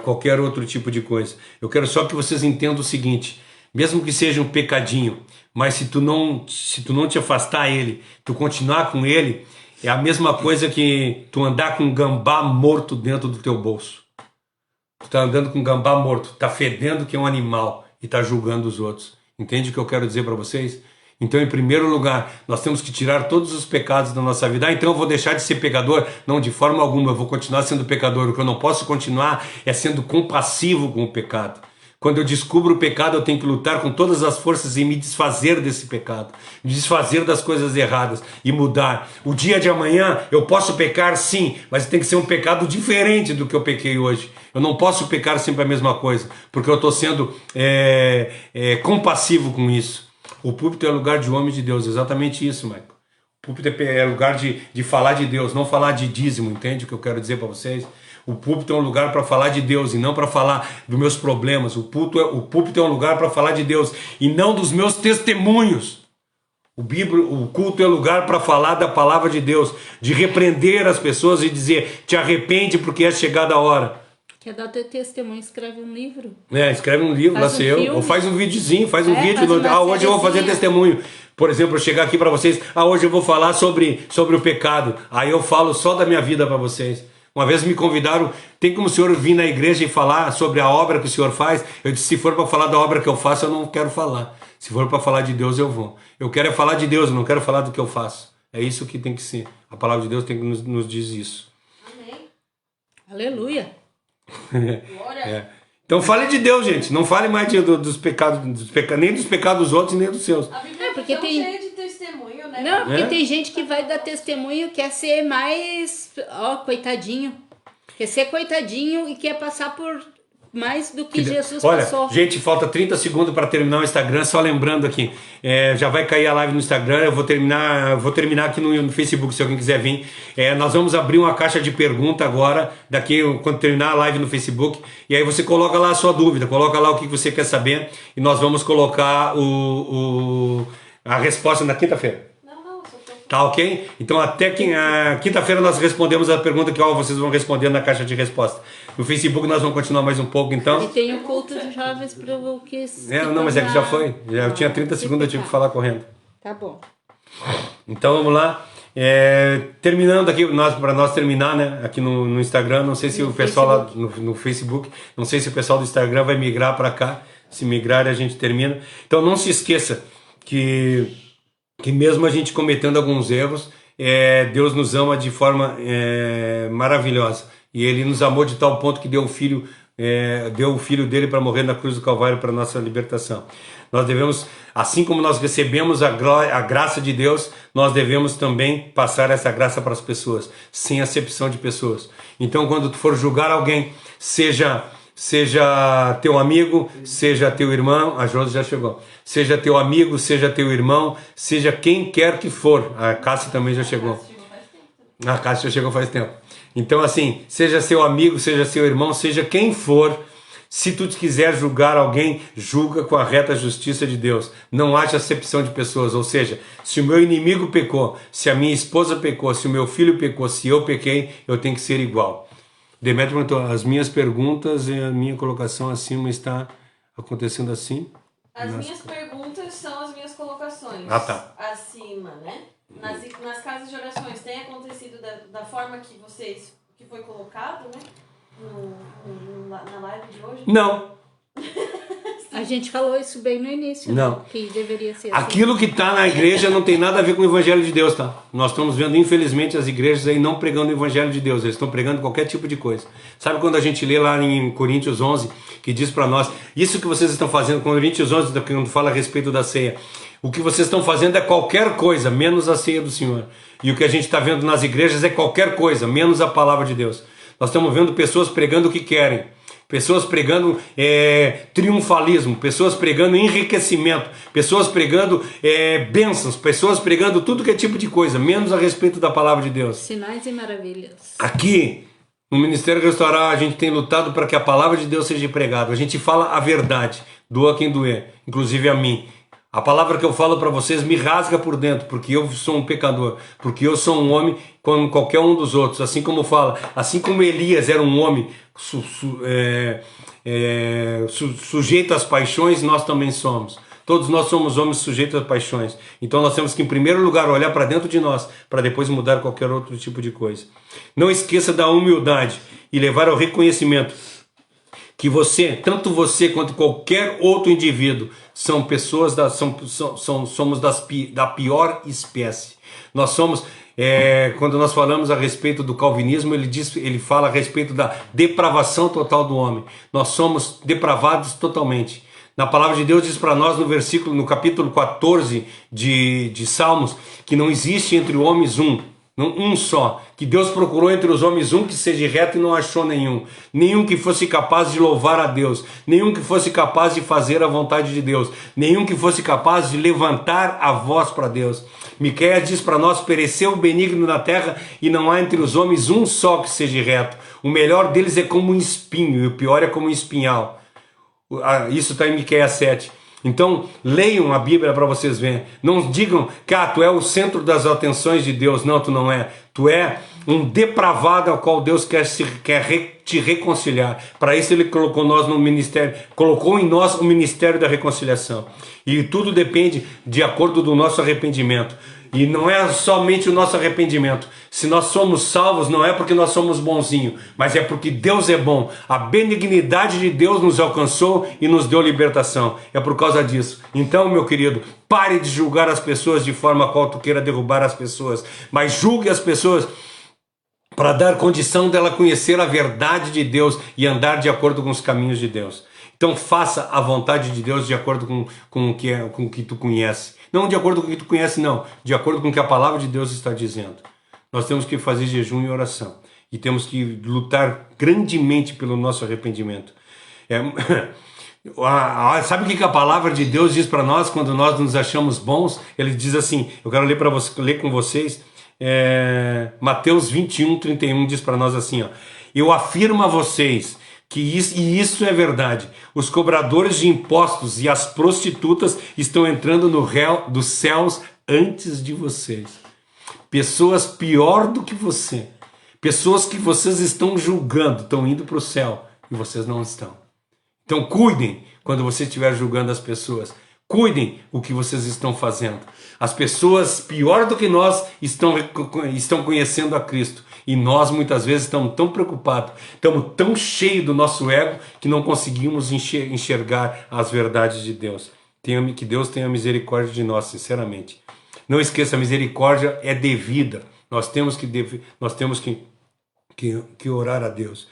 C: qualquer outro tipo de coisa. Eu quero só que vocês entendam o seguinte: mesmo que seja um pecadinho, mas se tu não te afastar dele, tu continuar com ele, é a mesma coisa que tu andar com um gambá morto dentro do teu bolso. Tu tá andando com um gambá morto, tá fedendo que é um animal e tá julgando os outros. Entende o que eu quero dizer para vocês? Então, em primeiro lugar, nós temos que tirar todos os pecados da nossa vida. Então eu vou deixar de ser pecador? Não, de forma alguma, eu vou continuar sendo pecador. O que eu não posso continuar é sendo compassivo com o pecado. Quando eu descubro o pecado, eu tenho que lutar com todas as forças e me desfazer desse pecado, me desfazer das coisas erradas e mudar. O dia de amanhã eu posso pecar, sim, mas tem que ser um pecado diferente do que eu pequei hoje. Eu não posso pecar sempre a mesma coisa, porque eu estou sendo compassivo com isso. O púlpito é lugar de homem de Deus, exatamente isso, Michael. O púlpito é lugar de falar de Deus, não falar de dízimo, entende o que eu quero dizer para vocês? O púlpito é um lugar para falar de Deus e não para falar dos meus problemas. O púlpito é um lugar para falar de Deus e não dos meus testemunhos. O culto é lugar para falar da palavra de Deus, de repreender as pessoas e dizer: te arrepende porque é chegada a hora.
B: Quer dar teu testemunho, escreve um livro.
C: Escreve um livro, lá sei eu. Ou faz um videozinho, faz um vídeo. Hoje eu vou fazer testemunho. Por exemplo, eu chegar aqui para vocês, hoje eu vou falar sobre o pecado. Aí eu falo só da minha vida para vocês. Uma vez me convidaram, tem como o senhor vir na igreja e falar sobre a obra que o senhor faz? Eu disse, se for para falar da obra que eu faço, eu não quero falar. Se for para falar de Deus, eu vou. Eu quero é falar de Deus, eu não quero falar do que eu faço. É isso que tem que ser. A palavra de Deus tem que nos diz isso.
D: Amém.
B: Aleluia.
D: Glória.
C: Então fale de Deus, gente. Não fale mais dos pecados, nem dos pecados dos outros, nem dos seus.
D: A Bíblia
B: porque
D: é tão
B: tem-
D: cheia de testemunho, né?
B: Não, porque tem gente que vai dar testemunho, quer ser mais, coitadinho. Quer ser coitadinho e quer passar por mais do que Jesus
C: Olha,
B: passou.
C: gente, falta 30 segundos para terminar o Instagram. Só lembrando aqui, já vai cair a live no Instagram. Eu vou terminar aqui no Facebook, se alguém quiser vir. Nós vamos abrir uma caixa de pergunta agora, daqui quando terminar a live no Facebook. E aí você coloca lá a sua dúvida, coloca lá o que você quer saber e nós vamos colocar a resposta na quinta-feira.
D: Não, só tô...
C: Tá ok? Então até quinta-feira nós respondemos a pergunta que vocês vão responder na caixa de resposta. No Facebook nós vamos continuar mais um pouco, então.
B: E tem o culto de jovens para o que...
C: Não, mas é que já foi. Eu tinha 30 segundos, eu tive que falar correndo.
B: Tá bom.
C: Então vamos lá. Terminando aqui, para nós terminar, né? Aqui no Instagram, não sei se o pessoal lá no Facebook, não sei se o pessoal do Instagram vai migrar para cá. Se migrar, a gente termina. Então não se esqueça que mesmo a gente cometendo alguns erros, Deus nos ama de forma maravilhosa. E Ele nos amou de tal ponto que deu o filho dele para morrer na cruz do Calvário para nossa libertação. Nós devemos, assim como nós recebemos a graça de Deus, nós devemos também passar essa graça para as pessoas, sem acepção de pessoas. Então, quando tu for julgar alguém, seja teu amigo, seja teu irmão, a Josi já chegou, seja teu amigo, seja teu irmão, seja quem quer que for, a Cássia também já chegou. A Cássia já chegou faz tempo. Então assim, seja seu amigo, seja seu irmão, seja quem for, se tu quiser julgar alguém, julga com a reta justiça de Deus. Não haja acepção de pessoas, ou seja, se o meu inimigo pecou, se a minha esposa pecou, se o meu filho pecou, se eu pequei, eu tenho que ser igual. Demetrio perguntou, as minhas perguntas e a minha colocação acima está acontecendo assim?
D: As minhas perguntas são as minhas colocações.
C: Ah, tá.
D: Acima, né? Nas casas de orações tem acontecido da forma que foi colocado, né? Na live de hoje?
C: Não.
B: A gente falou isso bem no início,
C: Não.
B: né? Que deveria ser assim.
C: Aquilo que está na igreja não tem nada a ver com o Evangelho de Deus, tá? Nós estamos vendo, infelizmente, as igrejas aí não pregando o Evangelho de Deus, eles estão pregando qualquer tipo de coisa. Sabe quando a gente lê lá em Coríntios 11, que diz para nós, isso que vocês estão fazendo, Coríntios 11, quando fala a respeito da ceia, o que vocês estão fazendo é qualquer coisa, menos a ceia do Senhor. E o que a gente está vendo nas igrejas é qualquer coisa, menos a palavra de Deus. Nós estamos vendo pessoas pregando o que querem. Pessoas pregando triunfalismo, pessoas pregando enriquecimento, pessoas pregando bênçãos, pessoas pregando tudo que é tipo de coisa, menos a respeito da palavra de Deus.
B: Sinais e maravilhas.
C: Aqui, no Ministério Restaurar, a gente tem lutado para que a palavra de Deus seja pregada. A gente fala a verdade, doa quem doer, inclusive a mim. A palavra que eu falo para vocês me rasga por dentro, porque eu sou um pecador, porque eu sou um homem como qualquer um dos outros. Assim como fala, assim como Elias era um homem sujeito às paixões, nós também somos. Todos nós somos homens sujeitos às paixões. Então nós temos que, em primeiro lugar, olhar para dentro de nós, para depois mudar qualquer outro tipo de coisa. Não esqueça da humildade e levar ao reconhecimento que tanto você quanto qualquer outro indivíduo, são pessoas somos da pior espécie. Nós somos, quando nós falamos a respeito do calvinismo, ele fala a respeito da depravação total do homem. Nós somos depravados totalmente. Na palavra de Deus diz para nós no capítulo 14 de Salmos, que não existe entre homens um só, que Deus procurou entre os homens um que seja reto e não achou nenhum que fosse capaz de louvar a Deus, nenhum que fosse capaz de fazer a vontade de Deus, nenhum que fosse capaz de levantar a voz para Deus. Miqueias diz para nós, pereceu o benigno na terra e não há entre os homens um só que seja reto. O melhor deles é como um espinho e o pior é como um espinhal. Isso está em Miqueias 7. Então, leiam a Bíblia para vocês verem. Não digam que tu é o centro das atenções de Deus. Não, tu não é. Tu é um depravado ao qual Deus quer te reconciliar. Para isso Ele colocou em nós o ministério da reconciliação. E tudo depende de acordo do nosso arrependimento. E não é somente o nosso arrependimento. Se nós somos salvos, não é porque nós somos bonzinhos, mas é porque Deus é bom. A benignidade de Deus nos alcançou e nos deu libertação. É por causa disso. Então, meu querido, pare de julgar as pessoas de forma a qual tu queira derrubar as pessoas, mas julgue as pessoas para dar condição dela conhecer a verdade de Deus e andar de acordo com os caminhos de Deus. Então faça a vontade de Deus de acordo com o que tu conhece. Não de acordo com o que tu conhece, não. De acordo com o que a palavra de Deus está dizendo. Nós temos que fazer jejum e oração. E temos que lutar grandemente pelo nosso arrependimento. Sabe o que a palavra de Deus diz para nós quando nós nos achamos bons? Ele diz assim, eu quero ler com vocês, Mateus 21:31 diz para nós assim, ó, eu afirmo a vocês que isso é verdade, os cobradores de impostos e as prostitutas estão entrando no réu dos céus antes de vocês. Pessoas pior do que você, pessoas que vocês estão julgando, estão indo para o céu e vocês não estão. Então cuidem quando você estiver julgando as pessoas. Cuidem o que vocês estão fazendo. As pessoas pior do que nós estão conhecendo a Cristo. E nós muitas vezes estamos tão preocupados, estamos tão cheios do nosso ego que não conseguimos enxergar as verdades de Deus. Que Deus tenha misericórdia de nós, sinceramente. Não esqueça, a misericórdia é devida. Nós temos que orar a Deus.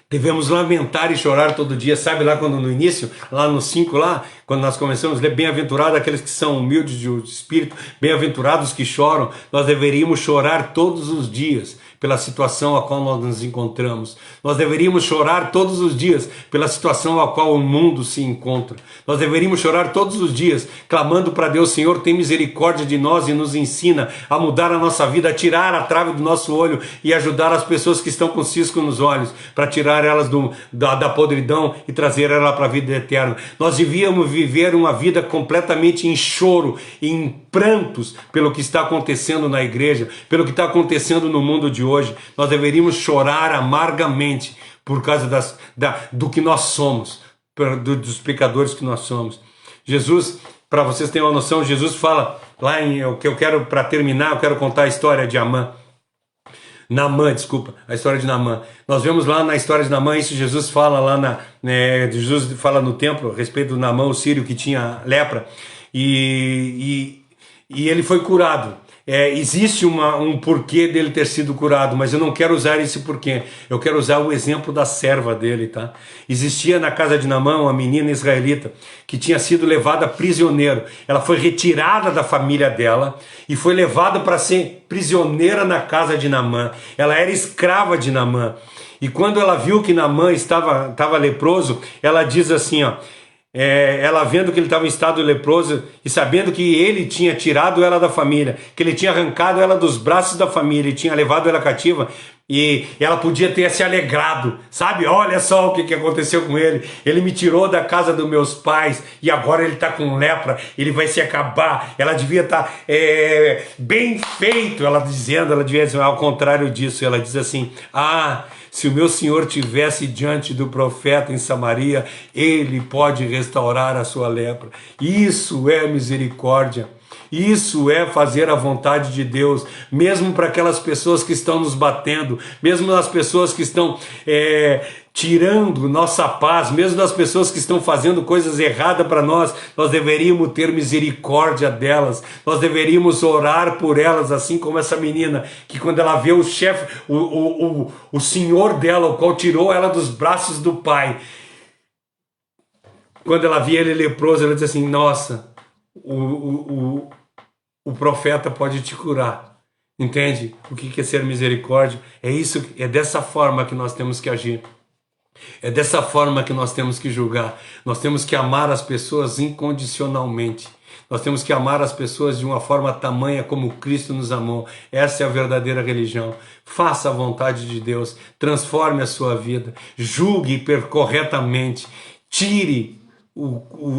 C: Devemos lamentar e chorar todo dia. Sabe lá quando no início, lá no 5 lá, quando nós começamos a ler, bem-aventurados aqueles que são humildes de espírito, bem-aventurados que choram, nós deveríamos chorar todos os dias pela situação a qual nós nos encontramos. Nós deveríamos chorar todos os dias pela situação a qual o mundo se encontra. Nós deveríamos chorar todos os dias clamando para Deus, Senhor, tem misericórdia de nós e nos ensina a mudar a nossa vida, a tirar a trave do nosso olho e ajudar as pessoas que estão com cisco nos olhos, para tirar elas da podridão e trazer ela para a vida eterna. Nós devíamos viver uma vida completamente em choro, em prantos pelo que está acontecendo na igreja, pelo que está acontecendo no mundo de hoje. Nós deveríamos chorar amargamente por causa do que nós somos, dos pecadores que nós somos. Jesus, para vocês terem uma noção, Jesus fala lá o que eu quero, para terminar, eu quero contar a história de Naamã, a história de Naamã. Nós vemos lá na história de Naamã, isso Jesus fala lá Jesus fala no templo a respeito do Naamã, o sírio que tinha lepra, e ele foi curado. Existe um porquê dele ter sido curado, mas eu não quero usar esse porquê. Eu quero usar o exemplo da serva dele, tá? Existia na casa de Naamã uma menina israelita que tinha sido levada prisioneiro. Ela foi retirada da família dela e foi levada para ser prisioneira na casa de Naamã. Ela era escrava de Naamã. E quando ela viu que Naamã estava leproso, ela diz assim, ó, ela vendo que ele estava em estado leproso e sabendo que ele tinha tirado ela da família, que ele tinha arrancado ela dos braços da família e tinha levado ela cativa, e ela podia ter se alegrado, sabe? Olha só o que aconteceu com ele. Ele me tirou da casa dos meus pais e agora ele está com lepra, ele vai se acabar. Ela devia estar bem feito, ela devia dizer ao contrário disso. Ela diz assim, se o meu Senhor tivesse diante do profeta em Samaria, ele pode restaurar a sua lepra. Isso é misericórdia. Isso é fazer a vontade de Deus, mesmo para aquelas pessoas que estão nos batendo, mesmo as pessoas que estão tirando nossa paz, mesmo das pessoas que estão fazendo coisas erradas para nós, nós deveríamos ter misericórdia delas, nós deveríamos orar por elas, assim como essa menina, que quando ela vê o chefe, o senhor dela, o qual tirou ela dos braços do pai, quando ela via ele leproso, ela diz assim, nossa, o profeta pode te curar. Entende? O que é ser misericórdia? É dessa forma que nós temos que agir. É dessa forma que nós temos que julgar. Nós temos que amar as pessoas incondicionalmente. Nós temos que amar as pessoas de uma forma tamanha como Cristo nos amou. Essa é a verdadeira religião. Faça a vontade de Deus. Transforme a sua vida. Julgue corretamente. Tire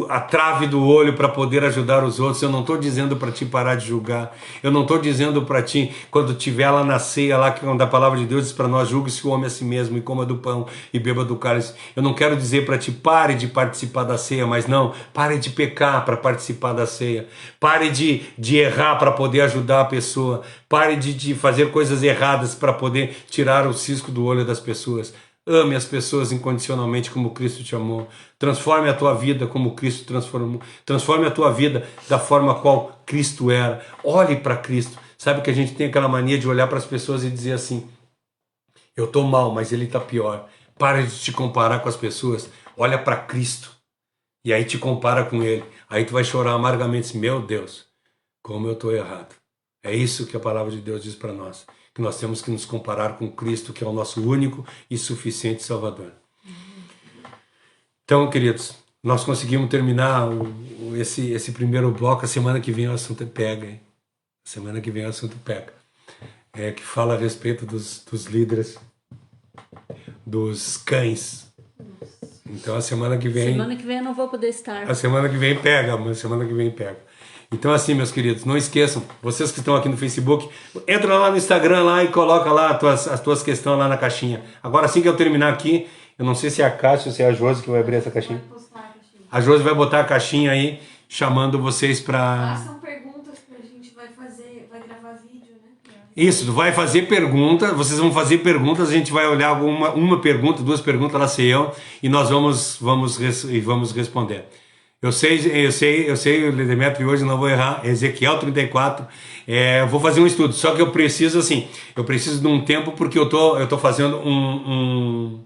C: a trave do olho para poder ajudar os outros. Eu não estou dizendo para ti parar de julgar. Eu não estou dizendo para ti, quando tiver lá na ceia, lá quando a palavra de Deus diz para nós, julgue-se o homem a si mesmo e coma do pão e beba do cálice. Eu não quero dizer para ti, pare de participar da ceia, mas não, pare de pecar para participar da ceia. Pare de errar para poder ajudar a pessoa. Pare de fazer coisas erradas para poder tirar o cisco do olho das pessoas. Ame as pessoas incondicionalmente como Cristo te amou. Transforme a tua vida como Cristo transformou. Transforme a tua vida da forma qual Cristo era. Olhe para Cristo. Sabe que a gente tem aquela mania de olhar para as pessoas e dizer assim, eu estou mal, mas ele está pior. Para de te comparar com as pessoas. Olha para Cristo. E aí te compara com ele. Aí tu vai chorar amargamente. Meu Deus, como eu estou errado. É isso que a palavra de Deus diz para nós. Que nós temos que nos comparar com Cristo, que é o nosso único e suficiente Salvador. Então, queridos, nós conseguimos terminar esse primeiro bloco. A semana que vem o assunto pega, hein? Semana que vem o assunto pega. Que fala a respeito dos líderes, dos cães. Então, a semana que vem...
B: Semana que vem eu não vou poder estar.
C: A semana que vem pega, mas semana que vem pega. Então assim, meus queridos, não esqueçam, vocês que estão aqui no Facebook, entra lá no Instagram lá e coloca lá as tuas questões lá na caixinha. Agora, assim que eu terminar aqui, eu não sei se é a Cássia ou se é a Josi que vai abrir essa caixinha. A Josi vai botar a caixinha aí, chamando vocês para...
D: Façam perguntas que a gente vai gravar vídeo, né?
C: Isso, vai fazer pergunta, vocês vão fazer perguntas, a gente vai olhar uma pergunta, duas perguntas, lá sei eu, e nós vamos responder. Eu sei, o Demetrio hoje não vou errar, Ezequiel 34, eu vou fazer um estudo, só que eu preciso de um tempo porque eu tô fazendo um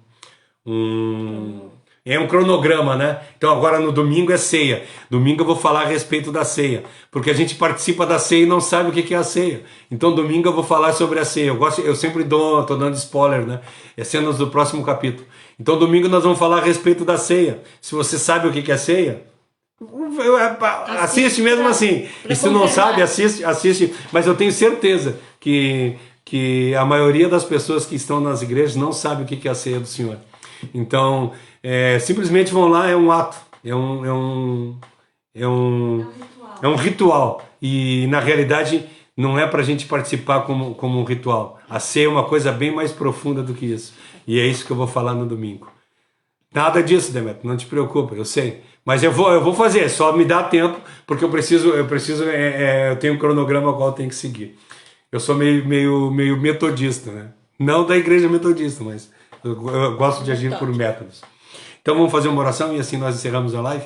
C: cronograma, né? Então agora no domingo é ceia, domingo eu vou falar a respeito da ceia, porque a gente participa da ceia e não sabe o que é a ceia, então domingo eu vou falar sobre a ceia, eu sempre tô dando spoiler, né? É cenas do próximo capítulo, então domingo nós vamos falar a respeito da ceia. Se você sabe o que é ceia, assiste mesmo assim. E se não sabe, assiste. Mas eu tenho certeza que a maioria das pessoas que estão nas igrejas não sabe o que é a ceia do Senhor. Então, simplesmente vão lá, é um ato, é um ritual. E na realidade não é para a gente participar como um ritual. A ceia é uma coisa bem mais profunda do que isso. E é isso que eu vou falar no domingo. Nada disso, Demetrio, não te preocupa, eu sei. Mas eu vou fazer, só me dá tempo, porque eu tenho um cronograma ao qual eu tenho que seguir. Eu sou meio metodista, né? Não da igreja metodista, mas eu gosto de agir por métodos. Então vamos fazer uma oração e assim nós encerramos a live.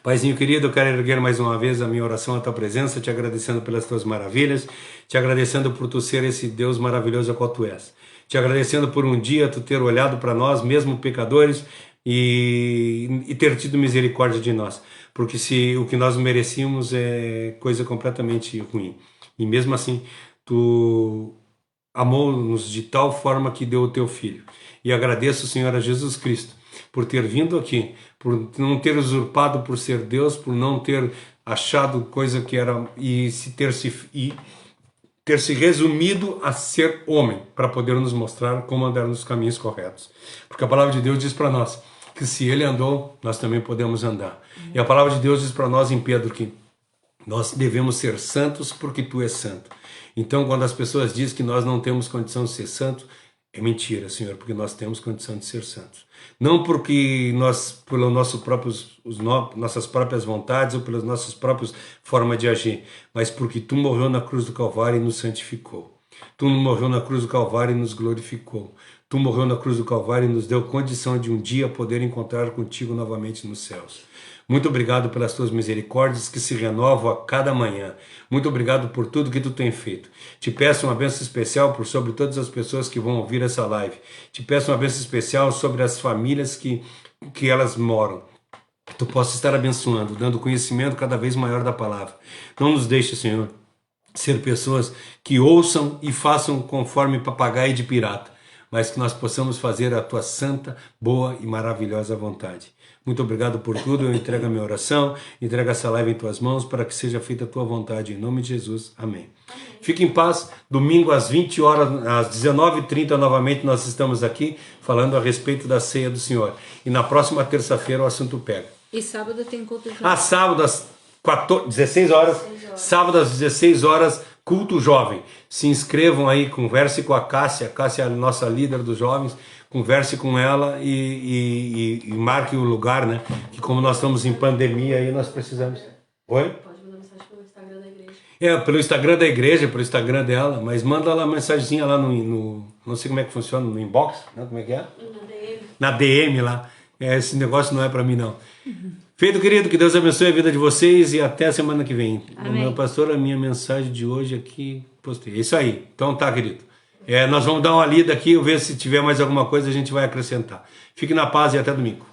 C: Paizinho querido, eu quero erguer mais uma vez a minha oração à tua presença, te agradecendo pelas tuas maravilhas, te agradecendo por tu ser esse Deus maravilhoso a qual tu és. Te agradecendo por um dia tu ter olhado para nós, mesmo pecadores, e ter tido misericórdia de nós, porque se o que nós merecíamos é coisa completamente ruim, e mesmo assim tu amou-nos de tal forma que deu o teu Filho, e agradeço, Senhor, a Jesus Cristo por ter vindo aqui, por não ter usurpado por ser Deus, por não ter achado coisa que era, e ter se resumido a ser homem, para poder nos mostrar como andar nos caminhos corretos, porque a palavra de Deus diz para nós que se ele andou, nós também podemos andar. E a palavra de Deus diz para nós em Pedro que nós devemos ser santos porque tu és santo. Então, quando as pessoas dizem que nós não temos condição de ser santos, é mentira, Senhor, porque nós temos condição de ser santos. Não porque nós, nossas próprias vontades ou pelas nossas próprias formas de agir, mas porque tu morreu na cruz do Calvário e nos santificou. Tu morreu na cruz do Calvário e nos glorificou. Tu morreu na cruz do Calvário e nos deu condição de um dia poder encontrar contigo novamente nos céus. Muito obrigado pelas tuas misericórdias que se renovam a cada manhã. Muito obrigado por tudo que tu tem feito. Te peço uma bênção especial sobre todas as pessoas que vão ouvir essa live. Te peço uma bênção especial sobre as famílias que elas moram. Que tu possa estar abençoando, dando conhecimento cada vez maior da palavra. Não nos deixe, Senhor, ser pessoas que ouçam e façam conforme papagaio de pirata, mas que nós possamos fazer a tua santa, boa e maravilhosa vontade. Muito obrigado por tudo, eu entrego a minha oração, entrego essa live em tuas mãos para que seja feita a tua vontade, em nome de Jesus, amém. Fique em paz, domingo às 20 horas, às 19h30 novamente nós estamos aqui falando a respeito da ceia do Senhor. E na próxima terça-feira o assunto pega.
B: E sábado tem culto jovem.
C: Ah, sábado às 16 horas. Sábado às 16 horas, culto jovem. Se inscrevam aí, converse com a Cássia. A Cássia é a nossa líder dos jovens. Converse com ela e marque o lugar, né? Que como nós estamos em pandemia aí, nós precisamos. Oi?
D: Pode mandar mensagem pelo Instagram da igreja.
C: Pelo Instagram da igreja, pelo Instagram dela, mas manda lá uma mensagenzinha lá no não sei como é que funciona, no inbox, né? Como é que é?
D: Na DM.
C: Na DM lá. Esse negócio não é pra mim, não. Feito, querido, que Deus abençoe a vida de vocês e até a semana que vem.
B: Amém.
C: Meu pastor, a minha mensagem de hoje aqui, postei. É isso aí. Então tá, querido. Nós vamos dar uma lida aqui, ver se tiver mais alguma coisa, a gente vai acrescentar. Fique na paz e até domingo.